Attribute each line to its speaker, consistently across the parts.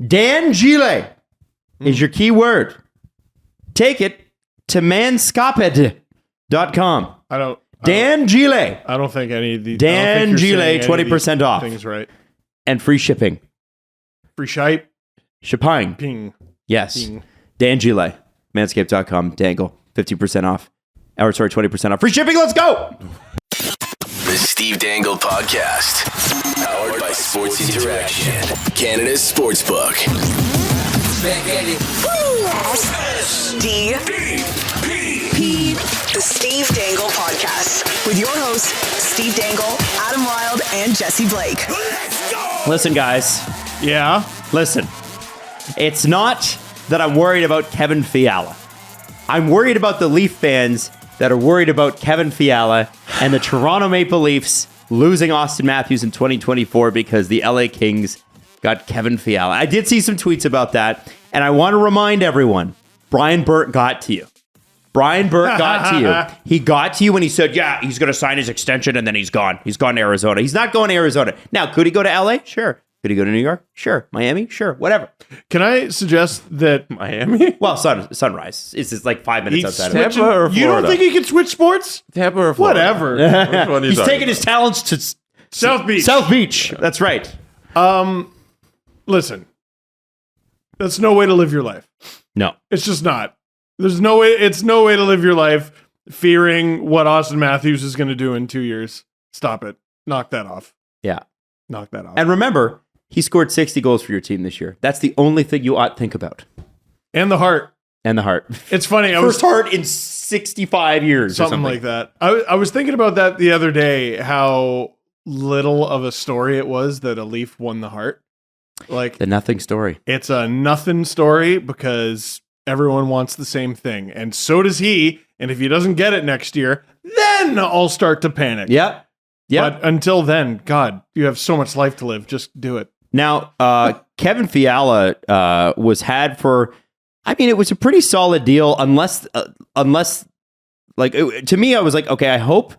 Speaker 1: Dangile is your keyword. Take it to manscaped.com. Dangile.
Speaker 2: I don't think any of these.
Speaker 1: Dangile, 20% off.
Speaker 2: Things right.
Speaker 1: And free shipping.
Speaker 2: Free shipping.
Speaker 1: Shipping.
Speaker 2: Ping.
Speaker 1: Yes.
Speaker 2: Ping.
Speaker 1: Dangile. Manscaped.com. Dangle. 50% off. 20% off. Free shipping. Let's go.
Speaker 3: The Steve Dangle Podcast. Powered by Sports Interaction. Canada's Sportsbook.
Speaker 4: SDP. The Steve Dangle Podcast. With your hosts, Steve Dangle, Adam Wilde, and Jesse Blake.
Speaker 1: Listen, guys.
Speaker 2: Yeah.
Speaker 1: Listen. It's not that I'm worried about Kevin Fiala. I'm worried about the Leaf fans that are worried about Kevin Fiala and the Toronto Maple Leafs losing Austin Matthews in 2024 because the LA Kings got Kevin Fiala. I did see some tweets about that, and I want to remind everyone, Brian Burke got to you. Brian Burke got to you. He got to you when he said, yeah, he's going to sign his extension, and then he's gone. He's gone to Arizona. He's not going to Arizona. Now, could he go to LA? Sure. Could he go to New York? Sure. Miami? Sure. Whatever.
Speaker 2: Can I suggest that
Speaker 5: Miami?
Speaker 1: Well, Sunrise. It's like 5 minutes outside of it.
Speaker 5: Tampa or Florida?
Speaker 2: You don't think he can switch sports?
Speaker 5: Tampa or Florida?
Speaker 2: Whatever.
Speaker 5: Which one are you
Speaker 1: He's
Speaker 5: talking
Speaker 1: taking his
Speaker 5: about?
Speaker 1: talents to
Speaker 2: South Beach.
Speaker 1: South Beach. That's right.
Speaker 2: Listen. That's no way to live your life.
Speaker 1: No.
Speaker 2: It's just not. There's no way. It's no way to live your life fearing what Austin Matthews is going to do in 2 years. Stop it. Knock that off.
Speaker 1: Yeah.
Speaker 2: Knock that off.
Speaker 1: And remember, he scored 60 goals for your team this year. That's the only thing you ought to think about.
Speaker 2: And the heart.
Speaker 1: And the heart.
Speaker 2: It's funny.
Speaker 1: First heart in 65 years.
Speaker 2: Something like that. I was thinking about that the other day, how little of a story it was that a Leaf won the heart. Like,
Speaker 1: The nothing story.
Speaker 2: it's a nothing story because everyone wants the same thing. And so does he. And if he doesn't get it next year, then I'll start to panic.
Speaker 1: Yep.
Speaker 2: But until then, God, you have so much life to live. Just do it.
Speaker 1: Now, Kevin Fiala was had for, I mean, it was a pretty solid deal unless like, to me, I was like, okay, I hope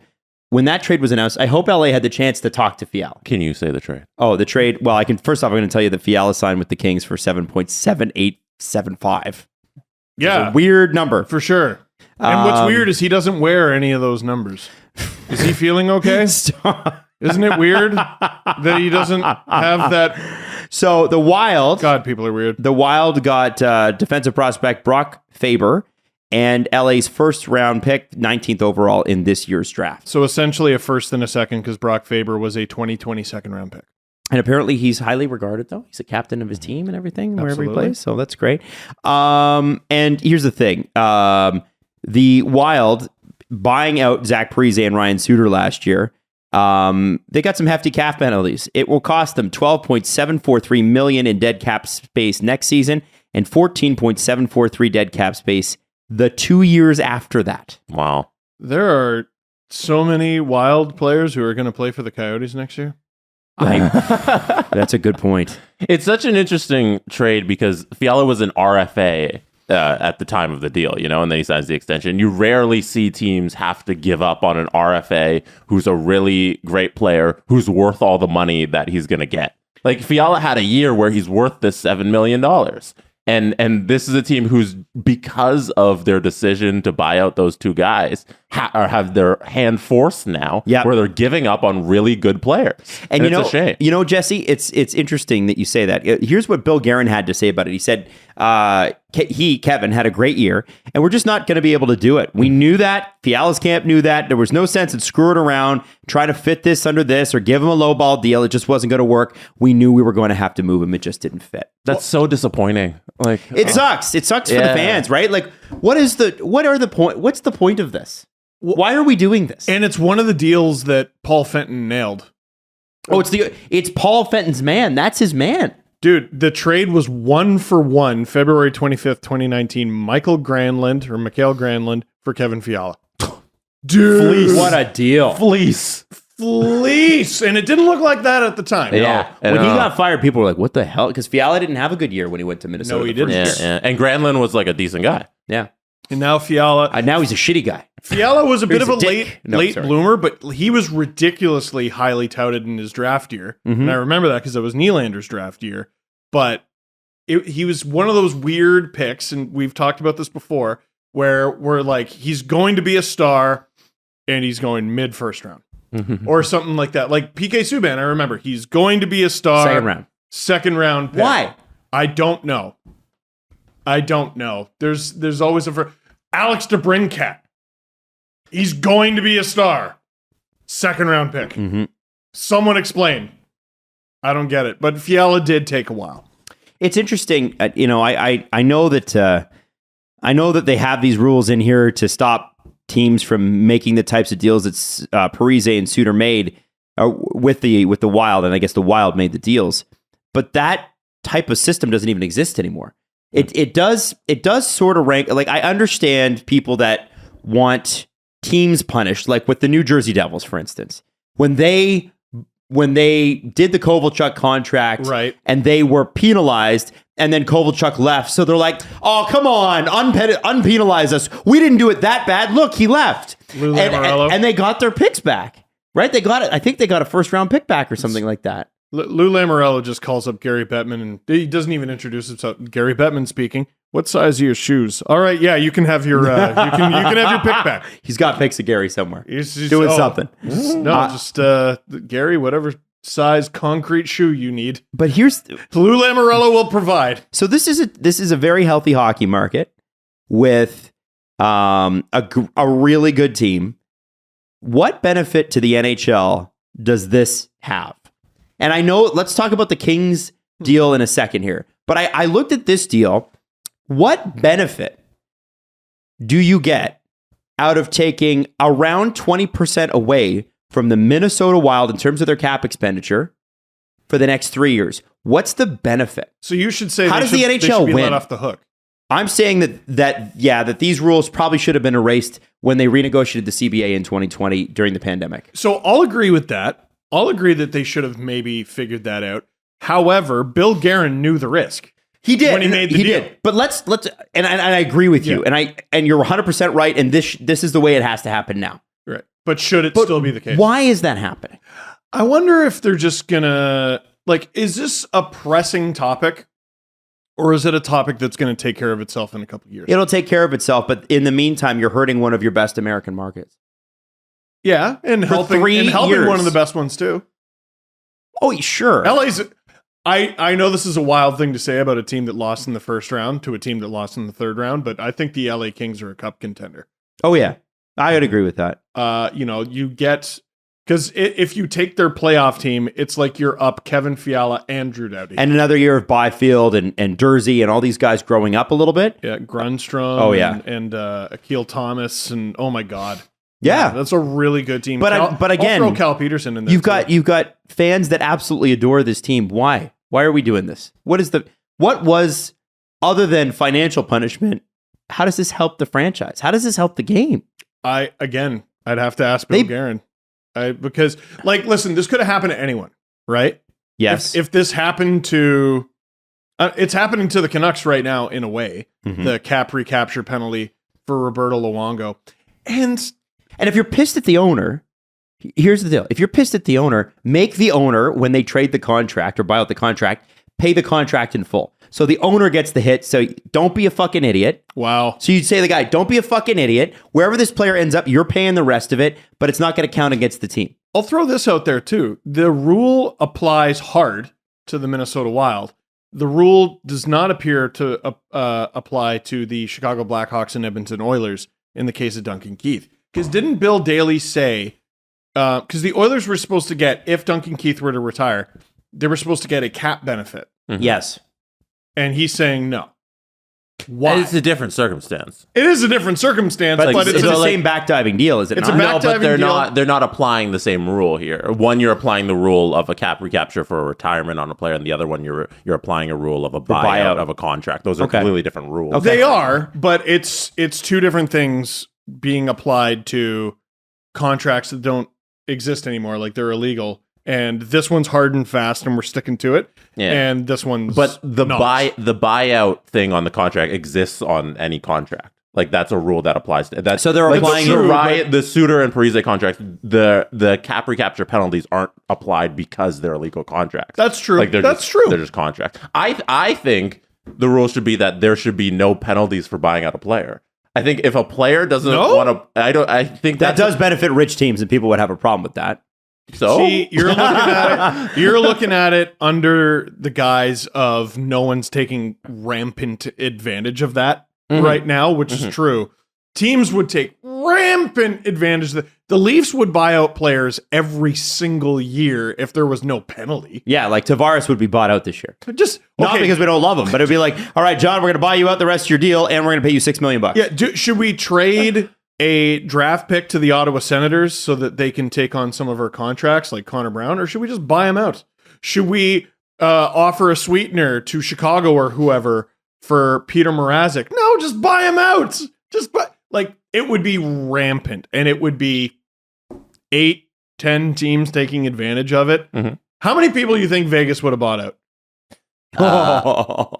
Speaker 1: when that trade was announced, I hope LA had the chance to talk to Fiala.
Speaker 5: Can you say the trade?
Speaker 1: Oh, the trade. Well, first off, I'm going to tell you that Fiala signed with the Kings for $7.7875.
Speaker 2: Yeah.
Speaker 1: It's a weird number.
Speaker 2: For sure. And what's weird is he doesn't wear any of those numbers. Is he feeling okay? Isn't it weird that he doesn't have that?
Speaker 1: So the Wild.
Speaker 2: God, people are weird.
Speaker 1: The Wild got defensive prospect Brock Faber and LA's first round pick, 19th overall in this year's draft.
Speaker 2: So essentially a first and a second because Brock Faber was a 2020 second round pick.
Speaker 1: And apparently he's highly regarded, though. He's a captain of his team and everything, wherever he
Speaker 2: Absolutely.
Speaker 1: plays. So that's great. And here's the thing. The Wild, buying out Zach Parise and Ryan Suter last year, they got some hefty cap penalties. It will cost them $12.743 million in dead cap space next season and $14.743 dead cap space the 2 years after that.
Speaker 5: Wow.
Speaker 2: There are so many Wild players who are going to play for the Coyotes next year.
Speaker 1: That's a good point.
Speaker 5: It's such an interesting trade because Fiala was an RFA at the time of the deal, you know, and then he signs the extension. You rarely see teams have to give up on an RFA who's a really great player who's worth all the money that he's going to get. Like Fiala had a year where he's worth this $7 million. And this is a team who's, because of their decision to buy out those two guys, have their hand forced now, where they're giving up on really good players. And it's a shame.
Speaker 1: You know, Jesse, it's interesting that you say that. Here's what Bill Guerin had to say about it. He said, Kevin, had a great year, and we're just not going to be able to do it. We knew that. Fiala's camp knew that. There was no sense in screwing around, trying to fit this under this, or give him a lowball deal. It just wasn't going to work. We knew we were going to have to move him. It just didn't fit.
Speaker 5: That's so disappointing. Like
Speaker 1: it sucks. It sucks for the fans, right? Like, what's the point of this? Why are we doing this?
Speaker 2: And it's one of the deals that Paul Fenton nailed.
Speaker 1: Oh, it's Paul Fenton's man. That's his man.
Speaker 2: Dude, the trade was 1-for-1, February 25th, 2019. Mikhail Granlund for Kevin Fiala. Dude.
Speaker 1: Fleece. What a deal.
Speaker 5: Fleece.
Speaker 2: And it didn't look like that at the time.
Speaker 5: Yeah.
Speaker 1: When he got fired, people were like, what the hell? Because Fiala didn't have a good year when he went to Minnesota.
Speaker 2: No, he didn't.
Speaker 5: Yeah. And Granlund was like a decent guy.
Speaker 1: Yeah.
Speaker 2: And now Fiala.
Speaker 1: Now he's a shitty guy.
Speaker 2: Fiala was a bit of a
Speaker 1: dick.
Speaker 2: late bloomer, but he was ridiculously highly touted in his draft year.
Speaker 1: Mm-hmm.
Speaker 2: And I remember that because it was Nylander's draft year. But he was one of those weird picks, and we've talked about this before, where we're like, he's going to be a star, and he's going mid first round. Or something like that. Like PK Subban, I remember, he's going to be a star. Second round pick.
Speaker 1: Why?
Speaker 2: I don't know. There's always Alex DeBrincat. He's going to be a star. Second round pick. Someone explain. I don't get it. But Fiala did take a while.
Speaker 1: It's interesting. I know that they have these rules in here to stop teams from making the types of deals that Parise and Suter made with the Wild, and I guess the Wild made the deals. But that type of system doesn't even exist anymore. It does sort of rank. Like, I understand people that want teams punished, like with the New Jersey Devils, for instance, when they did the Kovalchuk contract,
Speaker 2: right,
Speaker 1: and they were penalized, and then Kovalchuk left. So they're like, "Oh, come on, unpenalize us. We didn't do it that bad. Look, he left." And they got their picks back, right? They got it. I think they got a first round pick back or something like that.
Speaker 2: Lou Lamoriello just calls up Gary Bettman, and he doesn't even introduce himself. Gary Bettman speaking. What size are your shoes? All right, yeah, you can have your you can have your pick back.
Speaker 1: He's got pics of Gary somewhere. He's doing something.
Speaker 2: Gary, whatever size concrete shoe you need.
Speaker 1: But here's
Speaker 2: Lou Lamoriello will provide.
Speaker 1: So this is a very healthy hockey market with a really good team. What benefit to the NHL does this have? And I know, let's talk about the Kings deal in a second here. But I looked at this deal. What benefit do you get out of taking around 20% away from the Minnesota Wild in terms of their cap expenditure for the next 3 years? What's the benefit?
Speaker 2: So you should say,
Speaker 1: how does the NHL
Speaker 2: win?
Speaker 1: Let
Speaker 2: off the hook.
Speaker 1: I'm saying that these rules probably should have been erased when they renegotiated the CBA in 2020 during the pandemic.
Speaker 2: So I'll agree with that. I'll agree that they should have maybe figured that out. However, Bill Guerin knew the risk.
Speaker 1: He did
Speaker 2: when he made the deal.
Speaker 1: But let's and I agree with you. And you're 100% right. And this is the way it has to happen now.
Speaker 2: Right. But should it still be the case?
Speaker 1: Why is that happening?
Speaker 2: I wonder if they're just gonna, like, is this a pressing topic, or is it a topic that's going to take care of itself in a couple of years?
Speaker 1: It'll take care of itself, but in the meantime, you're hurting one of your best American markets.
Speaker 2: Yeah, and helping one of the best ones too.
Speaker 1: Oh, sure.
Speaker 2: LA's. I know this is a wild thing to say about a team that lost in the first round to a team that lost in the third round, but I think the LA Kings are a cup contender.
Speaker 1: Oh yeah, I would agree with that.
Speaker 2: You get, because if you take their playoff team, it's like you're up Kevin Fiala and Drew Doughty.
Speaker 1: And another year of Byfield and Dursey and all these guys growing up a little bit.
Speaker 2: Yeah, Grunstrom.
Speaker 1: Oh yeah,
Speaker 2: and Akil Thomas, and oh my God.
Speaker 1: Yeah,
Speaker 2: that's a really good team.
Speaker 1: But again,
Speaker 2: I'll throw Cal Peterson in there.
Speaker 1: You've got fans that absolutely adore this team. Why? Why are we doing this? What was, other than financial punishment, how does this help the franchise? How does this help the game? I'd
Speaker 2: have to ask Bill Guerin. Because, listen, this could have happened to anyone, right?
Speaker 1: Yes.
Speaker 2: If this happened to, it's happening to the Canucks right now in a way, the cap recapture penalty for Roberto Luongo. And
Speaker 1: if you're pissed at the owner, here's the deal. If you're pissed at the owner, make the owner, when they trade the contract or buy out the contract, pay the contract in full. So the owner gets the hit. So don't be a fucking idiot.
Speaker 2: Wow.
Speaker 1: So you'd say to the guy, don't be a fucking idiot. Wherever this player ends up, you're paying the rest of it, but it's not going to count against the team.
Speaker 2: I'll throw this out there too. The rule applies hard to the Minnesota Wild. The rule does not appear to apply to the Chicago Blackhawks and Edmonton Oilers in the case of Duncan Keith. Because didn't Bill Daly say, because the Oilers were supposed to get, if Duncan Keith were to retire, they were supposed to get a cap benefit.
Speaker 1: Mm-hmm. Yes.
Speaker 2: And he's saying no. Why?
Speaker 5: It's a different circumstance.
Speaker 2: It is a different circumstance, but
Speaker 1: it's the same backdiving deal, is it
Speaker 2: it's
Speaker 1: not?
Speaker 2: No, but
Speaker 5: they're not applying the same rule here. One, you're applying the rule of a cap recapture for a retirement on a player, and the other one, you're applying a rule of a buyout of a contract. Those are completely different rules.
Speaker 2: Okay. They are, but it's two different things being applied to contracts that don't exist anymore, like they're illegal. And this one's hard and fast, and we're sticking to it. Yeah. And this one's
Speaker 5: the buyout thing on the contract exists on any contract. Like that's a rule that applies to that.
Speaker 1: So they're applying
Speaker 5: the Suter and Parise contract. The cap recapture penalties aren't applied because they're illegal contracts.
Speaker 2: That's true.
Speaker 5: That's true. They're just contracts. I think the rule should be that there should be no penalties for buying out a player. I think if a player doesn't want to, I think
Speaker 1: that does benefit rich teams, and people would have a problem with that.
Speaker 5: So
Speaker 2: See, you're looking at it. You're looking at it under the guise of no one's taking rampant advantage of that right now, which is true. Teams would take rampant advantage of that. The Leafs would buy out players every single year if there was no penalty.
Speaker 1: Yeah, like Tavares would be bought out this year.
Speaker 2: Just
Speaker 1: Not because we don't love him, but it'd be like, all right, John, we're going to buy you out the rest of your deal, and we're going to pay you $6 million.
Speaker 2: Yeah, should we trade a draft pick to the Ottawa Senators so that they can take on some of our contracts like Connor Brown, or should we just buy him out? Should we offer a sweetener to Chicago or whoever for Peter Mrazek? No, just buy him out. Just buy. Like, it would be rampant, and it would be 8-10 teams taking advantage of it. How many people do you think Vegas would have bought out?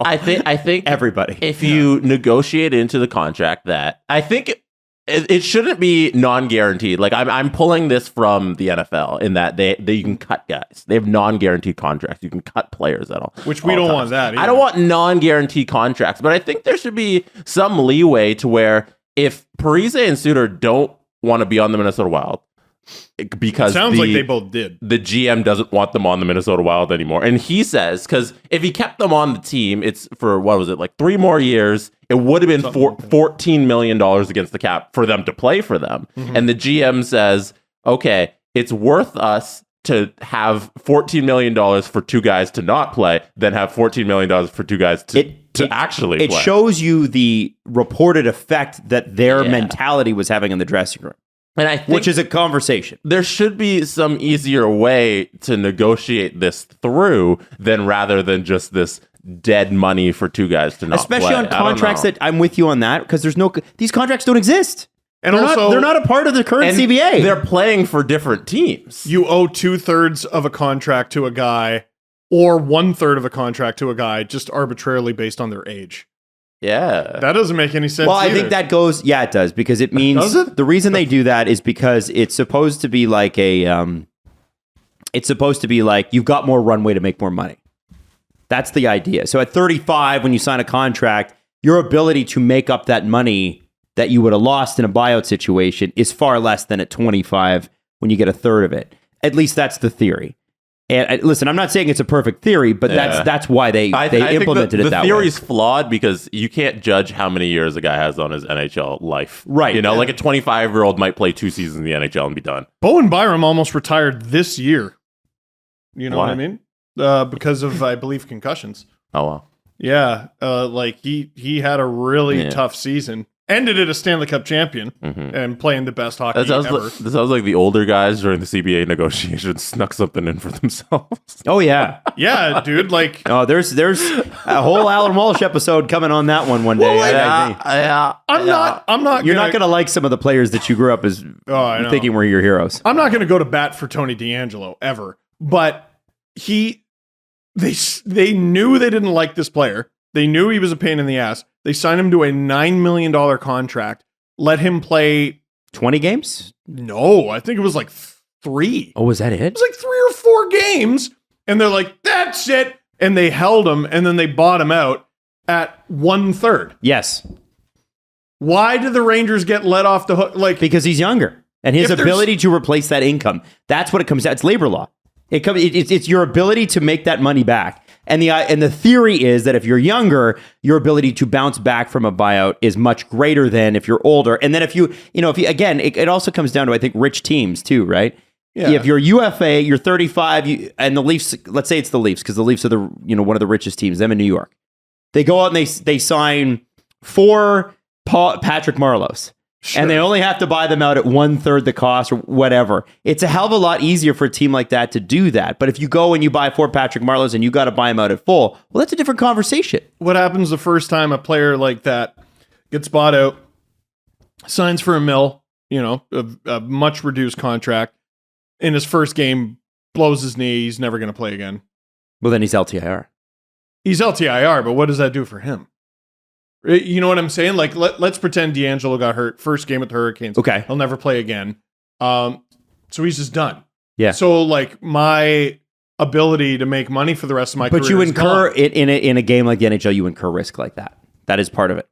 Speaker 5: I think
Speaker 1: everybody.
Speaker 5: If you negotiate into the contract that, I think it shouldn't be non-guaranteed. Like I'm pulling this from the NFL in that they you can cut guys. They have non-guaranteed contracts. You can cut players at all.
Speaker 2: Which we don't want that either.
Speaker 5: I don't want non-guaranteed contracts, but I think there should be some leeway to where if Parise and Suter don't want to be on the Minnesota Wild, because
Speaker 2: sounds like they both did.
Speaker 5: The GM doesn't want them on the Minnesota Wild anymore. And he says, because if he kept them on the team, it's for, what was it, like 3 more years, it would have been $14 million against the cap for them to play for them. And the GM says, okay, it's worth us to have $14 million for 2 guys to not play than have $14 million for 2 guys to actually play.
Speaker 1: It shows you the reported effect that their mentality was having in the dressing room.
Speaker 5: And I think
Speaker 1: which is a conversation.
Speaker 5: There should be some easier way to negotiate this through rather than just this dead money for 2 guys to not
Speaker 1: Especially
Speaker 5: play.
Speaker 1: on contracts that I'm with you on that, because these contracts don't exist. And they're not a part of the current CBA.
Speaker 5: They're playing for different teams.
Speaker 2: You owe 2/3 of a contract to a guy or 1/3 of a contract to a guy just arbitrarily based on their age.
Speaker 5: Yeah.
Speaker 2: That doesn't make any sense.
Speaker 1: Well, I think that goes, it does, because it means
Speaker 2: Does it?
Speaker 1: The reason they do that is because it's supposed to be like you've got more runway to make more money. That's the idea. So at 35, when you sign a contract, your ability to make up that money that you would have lost in a buyout situation is far less than at 25 when you get 1/3 of it. At least that's the theory. And listen, I'm not saying it's a perfect theory, but that's why they implemented it that way.
Speaker 5: The theory's flawed because you can't judge how many years a guy has on his NHL life.
Speaker 1: Right.
Speaker 5: You know, like a 25-year-old might play 2 seasons in the NHL and be done.
Speaker 2: Bowen Byram almost retired this year. You know
Speaker 5: Why?
Speaker 2: what I mean? Because of, I believe, concussions.
Speaker 5: Oh, wow.
Speaker 2: Yeah. Like he had a really tough season. Ended it a Stanley Cup champion and playing the best hockey ever.
Speaker 5: That sounds like the older guys during the CBA negotiations snuck something in for themselves.
Speaker 1: Oh, yeah.
Speaker 2: Yeah, dude. Like,
Speaker 1: Oh, there's a whole Alan Walsh episode coming on that one day.
Speaker 2: I'm not.
Speaker 1: You're not going to like some of the players that you grew up as
Speaker 2: I know.
Speaker 1: thinking were your heroes.
Speaker 2: I'm not going to go to bat for Tony DeAngelo ever, but they knew they didn't like this player. They knew he was a pain in the ass. They signed him to a $9 million contract. Let him play
Speaker 1: 20 games?
Speaker 2: No, I think it was like 3.
Speaker 1: Oh, was that it?
Speaker 2: It was like 3 or 4 games. And they're like, that's it. And they held him, and then they bought him out at 1/3.
Speaker 1: Yes.
Speaker 2: Why did the Rangers get let off the hook? Like,
Speaker 1: because he's younger. And his ability to replace that income. That's what it comes down. It's labor law. It's your ability to make that money back. And the theory is that if you're younger, your ability to bounce back from a buyout is much greater than if you're older. And then if you again, it also comes down to, I think, rich teams too, right? Yeah. If you're UFA, you're 35, and the Leafs, let's say it's the Leafs, because the Leafs are one of the richest teams, them in New York. They go out and they sign 4 Patrick Marleaus. Sure. And they only have to buy them out at 1/3 the cost or whatever. It's a hell of a lot easier for a team like that to do that. But if you go and you buy 4 Patrick Marleaus and you got to buy them out at full, well, that's a different conversation.
Speaker 2: What happens the first time a player like that gets bought out, signs for $1 million, a much reduced contract, in his first game, blows his knee, he's never going to play again?
Speaker 1: Well, then he's LTIR.
Speaker 2: He's LTIR, but what does that do for him? You know what I'm saying? Like, let's pretend DeAngelo got hurt first game with the Hurricanes.
Speaker 1: Okay.
Speaker 2: He'll never play again. So he's just done.
Speaker 1: Yeah.
Speaker 2: So, like, my ability to make money for the rest of my career.
Speaker 1: But you
Speaker 2: is
Speaker 1: incur
Speaker 2: gone.
Speaker 1: it in a game like the NHL. You incur risk like that. That is part of it.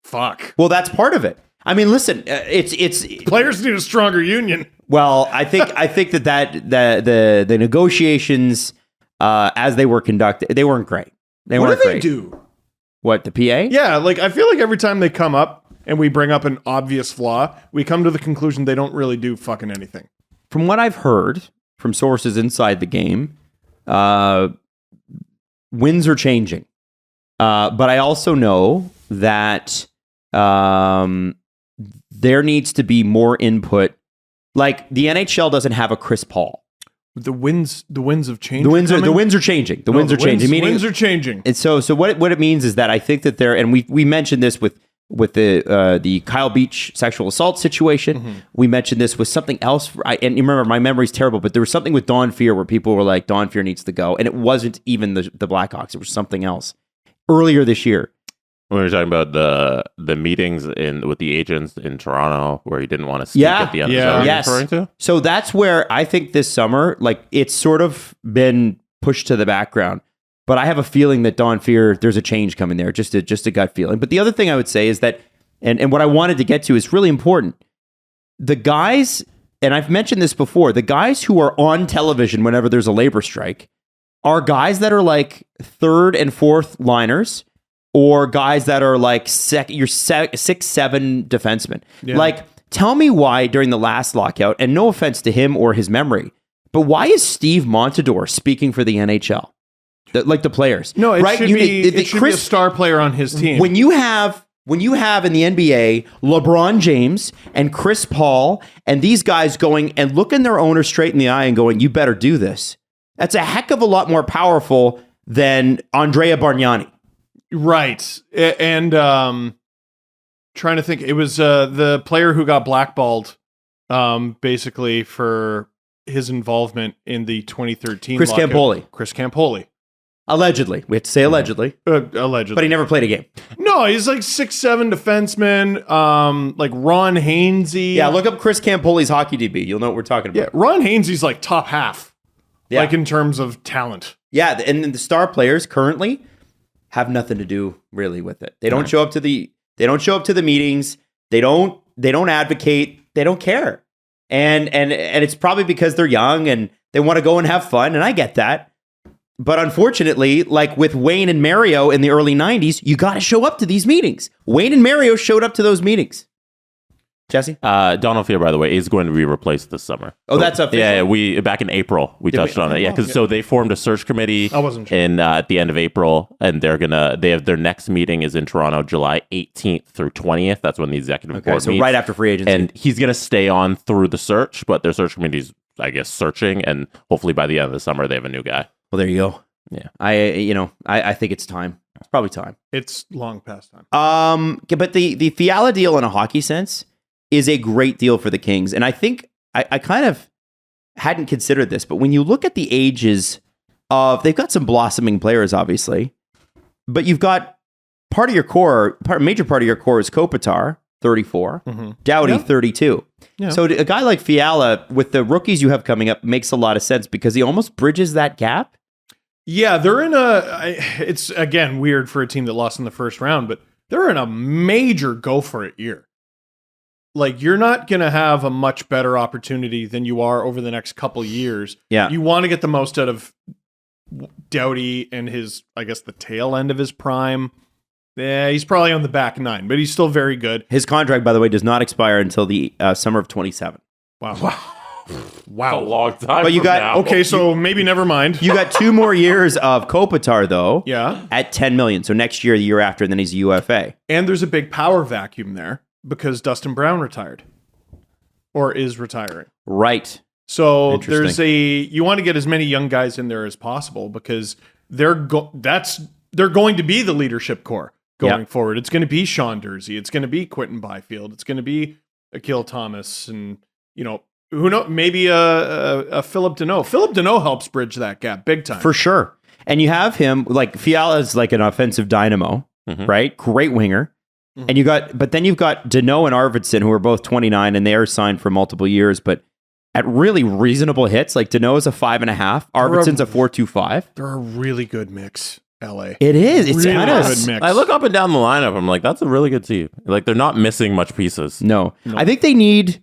Speaker 2: Fuck.
Speaker 1: Well, that's part of it. I mean, listen, it's
Speaker 2: Players need a stronger union.
Speaker 1: well. I think that the negotiations as they were conducted, they weren't great. They
Speaker 2: What
Speaker 1: weren't
Speaker 2: do they
Speaker 1: great.
Speaker 2: do?
Speaker 1: What, the PA?
Speaker 2: Yeah, like I feel like every time they come up and we bring up an obvious flaw, we come to the conclusion they don't really do fucking anything.
Speaker 1: From what I've heard from sources inside the game, winds are changing. But I also know that there needs to be more input. Like the NHL doesn't have a Chris Paul.
Speaker 2: The winds have changed.
Speaker 1: The winds are changing. The winds are changing. Meaning,
Speaker 2: winds are changing.
Speaker 1: and so what it means is that I think that there, and we mentioned this with the Kyle Beach sexual assault situation.
Speaker 2: Mm-hmm.
Speaker 1: We mentioned this with something else. And you remember, my memory's terrible, but there was something with Don Fear where people were like, Don Fear needs to go, and it wasn't even the Blackhawks. It was something else earlier this year.
Speaker 5: When we were talking about the meetings with the agents in Toronto where he didn't want to speak
Speaker 1: Yeah.
Speaker 5: at the end.
Speaker 2: Yeah.
Speaker 5: Is that what
Speaker 1: Yes.
Speaker 5: you're referring to?
Speaker 1: So that's where I think this summer, like, it's sort of been pushed to the background. But I have a feeling that Don Fear, there's a change coming there, just a gut feeling. But the other thing I would say is that, and what I wanted to get to is really important. The guys, and I've mentioned this before, the guys who are on television whenever there's a labor strike are guys that are like third and fourth liners, or guys that are like 6'7" defensemen.
Speaker 2: Yeah.
Speaker 1: Like, tell me why during the last lockout, and no offense to him or his memory, but why is Steve Montador speaking for the NHL? Like the players.
Speaker 2: No, it
Speaker 1: right?
Speaker 2: should be a star player on his team.
Speaker 1: When you have in the NBA LeBron James and Chris Paul and these guys going and looking their owner straight in the eye and going, you better do this. That's a heck of a lot more powerful than Andrea Bargnani.
Speaker 2: Right. And trying to think, it was the player who got blackballed basically for his involvement in the 2013
Speaker 1: Chris
Speaker 2: lockout.
Speaker 1: Campoli.
Speaker 2: Chris Campoli.
Speaker 1: Allegedly. We have to say allegedly.
Speaker 2: Allegedly.
Speaker 1: But he never played a game.
Speaker 2: No, he's like 6'7" defenseman, like Ron Hainsey.
Speaker 1: Yeah, look up Chris Campoli's hockey DB. You'll know what we're talking about.
Speaker 2: Yeah, Ron Hainsey's like top half.
Speaker 1: Yeah.
Speaker 2: Like in terms of talent.
Speaker 1: Yeah, and the star players currently have nothing to do really with it. They don't show up to the meetings. They don't advocate. They don't care. And it's probably because they're young and they want to go and have fun, and I get that. But unfortunately, like with Wayne and Mario in the early 90s, you got to show up to these meetings. Wayne and Mario showed up to those meetings. Jesse?
Speaker 5: Donald Fear, by the way, is going to be replaced this summer.
Speaker 1: Oh, that's official?
Speaker 5: Yeah, we back in April we touched on it. Yeah, because so they formed a search committee.
Speaker 2: I wasn't sure.
Speaker 5: At the end of April, and they have their next meeting is in Toronto, July 18th through 20th. That's when the executive board
Speaker 1: So
Speaker 5: meets.
Speaker 1: right after free agency.
Speaker 5: And he's going to stay on through the search, but their search committee's, I guess, searching, and hopefully by the end of the summer they have a new guy.
Speaker 1: Well, there you go.
Speaker 5: Yeah,
Speaker 1: I think it's time. It's probably time.
Speaker 2: It's long past time.
Speaker 1: But the Fiala deal in a hockey sense is a great deal for the Kings. And I think I kind of hadn't considered this, but when you look at the ages of, they've got some blossoming players, obviously, but you've got major part of your core is Kopitar, 34, Doughty, 32.
Speaker 2: Yeah.
Speaker 1: So a guy like Fiala, with the rookies you have coming up, makes a lot of sense because he almost bridges that gap.
Speaker 2: Yeah, they're in it's again weird for a team that lost in the first round, but they're in a major go for it year. Like, you're not going to have a much better opportunity than you are over the next couple years.
Speaker 1: Yeah.
Speaker 2: You want to get the most out of Doughty and his, I guess, the tail end of his prime. Yeah, he's probably on the back nine, but he's still very good.
Speaker 1: His contract, by the way, does not expire until the summer of 27.
Speaker 2: Wow.
Speaker 5: a long time.
Speaker 1: But you
Speaker 5: from
Speaker 1: got-
Speaker 5: now.
Speaker 2: Okay, so maybe never mind.
Speaker 1: You got 2 more years of Kopitar, though.
Speaker 2: Yeah.
Speaker 1: At $10 million. So next year, the year after, and then he's a UFA.
Speaker 2: And there's a big power vacuum there because Dustin Brown retired or is retiring.
Speaker 1: Right.
Speaker 2: So
Speaker 1: Interesting.
Speaker 2: you want to get as many young guys in there as possible because they're going to be the leadership core going forward. It's going to be Sean Dursey. It's going to be Quentin Byfield. It's going to be Akil Thomas, and who knows, maybe a Philip Deneau. Philip Deneau helps bridge that gap big time.
Speaker 1: For sure. And you have him, like, Fiala's like an offensive dynamo, right? Great winger. And but then you've got Deneau and Arvidsson, who are both 29, and they are signed for multiple years. But at really reasonable hits. Like Danault's a 5.5. Arvidsson's a 4.25.
Speaker 2: They're a really good mix, LA.
Speaker 1: It is. It's
Speaker 2: really
Speaker 1: kind of
Speaker 2: good mix.
Speaker 5: I look up and down the lineup. I'm like, that's a really good team. Like they're not missing much pieces.
Speaker 1: No. I think they needed,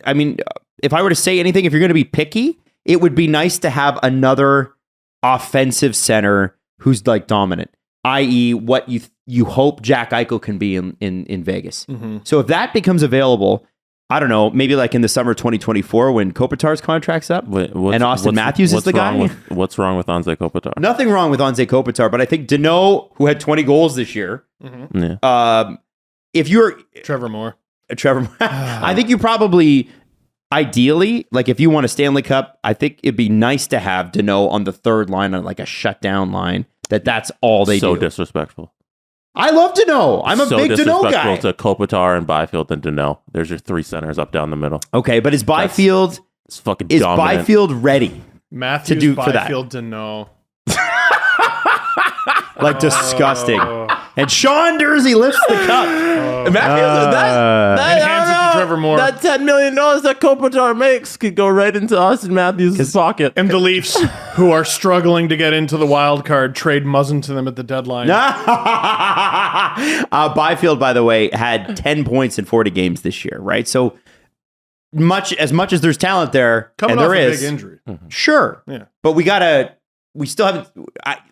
Speaker 1: I mean, if I were to say anything, if you're going to be picky, it would be nice to have another offensive center who's like dominant, i.e. what you hope Jack Eichel can be in Vegas.
Speaker 2: Mm-hmm.
Speaker 1: So if that becomes available, I don't know, maybe like in the summer 2024 when Kopitar's contract's up and Austin Matthews is the guy.
Speaker 5: What's wrong with Anze Kopitar?
Speaker 1: Nothing wrong with Anze Kopitar, but I think Danault, who had 20 goals this year, if you're
Speaker 2: Trevor Moore,
Speaker 1: I think you probably, ideally, like if you want a Stanley Cup, I think it'd be nice to have Danault on the third line on like a shutdown line. That's all they do.
Speaker 5: So disrespectful.
Speaker 1: I love Danault. I'm a big Danault guy.
Speaker 5: To Kopitar and Byfield and Danault. There's your three centers up down the middle.
Speaker 1: Okay, but is Byfield ready
Speaker 2: Matthews,
Speaker 1: to do for that?
Speaker 2: Byfield, Danault.
Speaker 1: Like disgusting. And Sean Dursey lifts the cup.
Speaker 2: And hands it to Trevor Moore.
Speaker 5: That $10 million that Kopitar makes could go right into Austin Matthews' pocket.
Speaker 2: And the Leafs, who are struggling to get into the wild card, trade Muzzin to them at the deadline.
Speaker 1: Byfield, by the way, had 10 points in 40 games this year, right? So as much as there's talent there,
Speaker 2: Coming
Speaker 1: and
Speaker 2: off
Speaker 1: there
Speaker 2: a
Speaker 1: is,
Speaker 2: big injury.
Speaker 1: sure.
Speaker 2: Yeah.
Speaker 1: But we still haven't,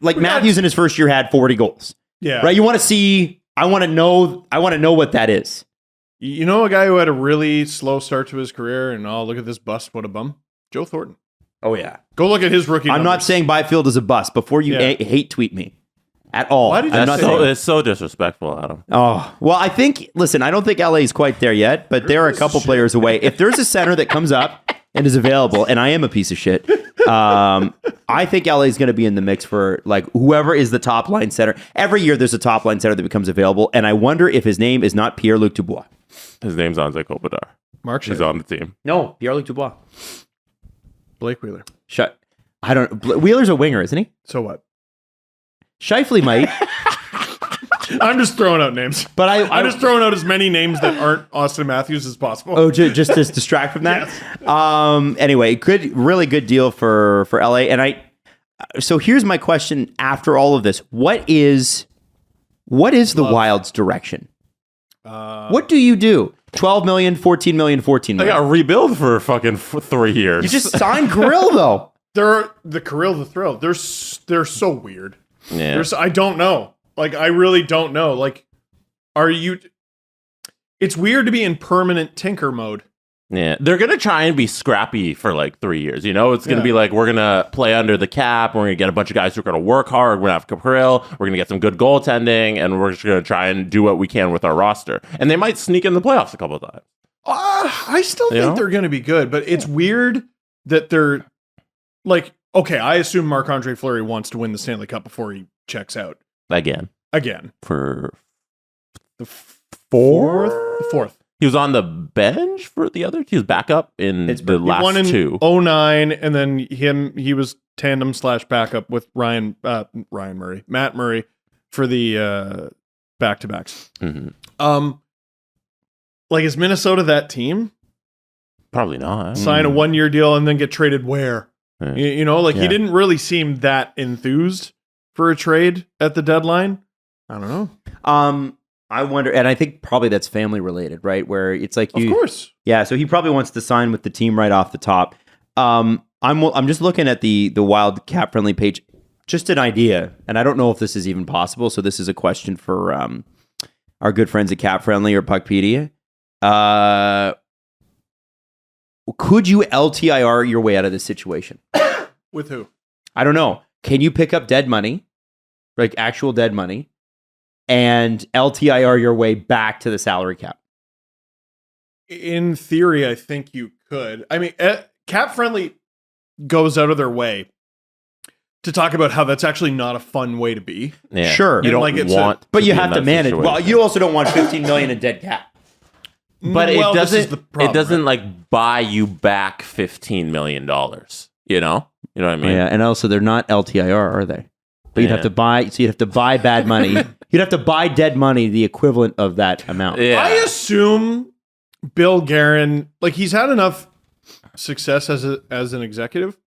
Speaker 1: Matthews in his first year had 40 goals.
Speaker 2: Yeah.
Speaker 1: Right? You want to see, I want to know what that is.
Speaker 2: You know a guy who had a really slow start to his career and look at this bust, what a bum? Joe Thornton.
Speaker 1: Oh, yeah.
Speaker 2: Go look at his rookie
Speaker 1: I'm not
Speaker 2: numbers.
Speaker 1: saying Byfield is a bust before you hate tweet me at all.
Speaker 2: Why did you
Speaker 1: I'm not
Speaker 2: say
Speaker 1: saying-
Speaker 5: It's so disrespectful, Adam.
Speaker 1: Oh, well, I don't think LA is quite there yet, but there are a couple players away. If there's a center that comes up and is available, and I am a piece of shit, I think LA is going to be in the mix for like whoever is the top line center. Every year there's a top line center that becomes available, and I wonder if his name is not Pierre-Luc Dubois.
Speaker 5: His name's Anze Kopitar.
Speaker 2: Mark
Speaker 5: He's
Speaker 2: Scheifele.
Speaker 5: on the team.
Speaker 1: No, Pierre-Luc Dubois.
Speaker 2: Blake Wheeler.
Speaker 1: Wheeler's a winger, isn't he?
Speaker 2: So what?
Speaker 1: Scheifele might.
Speaker 2: I'm just throwing out names.
Speaker 1: But
Speaker 2: I'm just throwing out as many names that aren't Austin Matthews as possible.
Speaker 1: Oh, just to distract from that.
Speaker 2: Yes.
Speaker 1: Anyway, really good deal for LA. And so here's my question: after all of this, what is the Wild's direction? What do you do? 12 million, 14 million, 14
Speaker 5: They
Speaker 1: million.
Speaker 5: got rebuild for fucking 3 years.
Speaker 1: You just signed Kirill though.
Speaker 2: They're the Kirill the Thrill. They're so weird.
Speaker 5: Yeah.
Speaker 2: I don't know. Like, I really don't know. Like, it's weird to be in permanent tinker mode.
Speaker 5: Yeah, they're going to try and be scrappy for like 3 years. You know, it's going to be like, we're going to play under the cap. We're going to get a bunch of guys who are going to work hard. We're going to have Caprill. We're going to get some good goaltending. And we're just going to try and do what we can with our roster. And they might sneak in the playoffs a couple of times.
Speaker 2: I still think they're going to be good, but it's weird that they're like, okay, I assume Marc-Andre Fleury wants to win the Stanley Cup before he checks out.
Speaker 5: Again. For
Speaker 2: The fourth.
Speaker 5: He was on the bench for the other. He was backup in the
Speaker 2: He won
Speaker 5: last
Speaker 2: in
Speaker 5: two.
Speaker 2: 2009, and then he was tandem / backup with Matt Murray for the back-to-backs.
Speaker 5: Mm-hmm.
Speaker 2: Like, is Minnesota that team?
Speaker 5: Probably not.
Speaker 2: Sign a 1-year deal and then get traded where?
Speaker 5: Yeah.
Speaker 2: You know, like he didn't really seem that enthused for a trade at the deadline. I don't know.
Speaker 1: I wonder, and I think probably that's family related, right? Where it's like
Speaker 2: Of course.
Speaker 1: Yeah, so he probably wants to sign with the team right off the top. I'm just looking at the Wild cap friendly page, just an idea, and I don't know if this is even possible. So this is a question for our good friends at Cap Friendly or Puckpedia. Could you LTIR your way out of this situation?
Speaker 2: With who?
Speaker 1: I don't know. Can you pick up dead money, like actual dead money, and LTIR your way back to the salary cap?
Speaker 2: In theory, I think you could. I mean, Cap Friendly goes out of their way to talk about how that's actually not a fun way to be.
Speaker 5: Yeah.
Speaker 1: Sure.
Speaker 5: You don't
Speaker 2: like it's
Speaker 5: want,
Speaker 1: But
Speaker 5: to
Speaker 1: you
Speaker 5: be in
Speaker 1: have to
Speaker 5: that
Speaker 1: manage.
Speaker 5: situation.
Speaker 1: Well, you also don't want 15 million in dead cap.
Speaker 5: But
Speaker 2: Well,
Speaker 5: it
Speaker 2: this is
Speaker 5: doesn't.
Speaker 2: the problem,
Speaker 5: It doesn't
Speaker 2: right?
Speaker 5: like buy you back $15 million. You know what I mean?
Speaker 1: Yeah, and also they're not LTIR, are they? But you'd have
Speaker 5: Yeah.
Speaker 1: to buy. So you'd have to buy bad money. You'd have to buy dead money, the equivalent of that amount.
Speaker 5: Yeah.
Speaker 2: I assume Bill Guerin, like he's had enough success as an executive,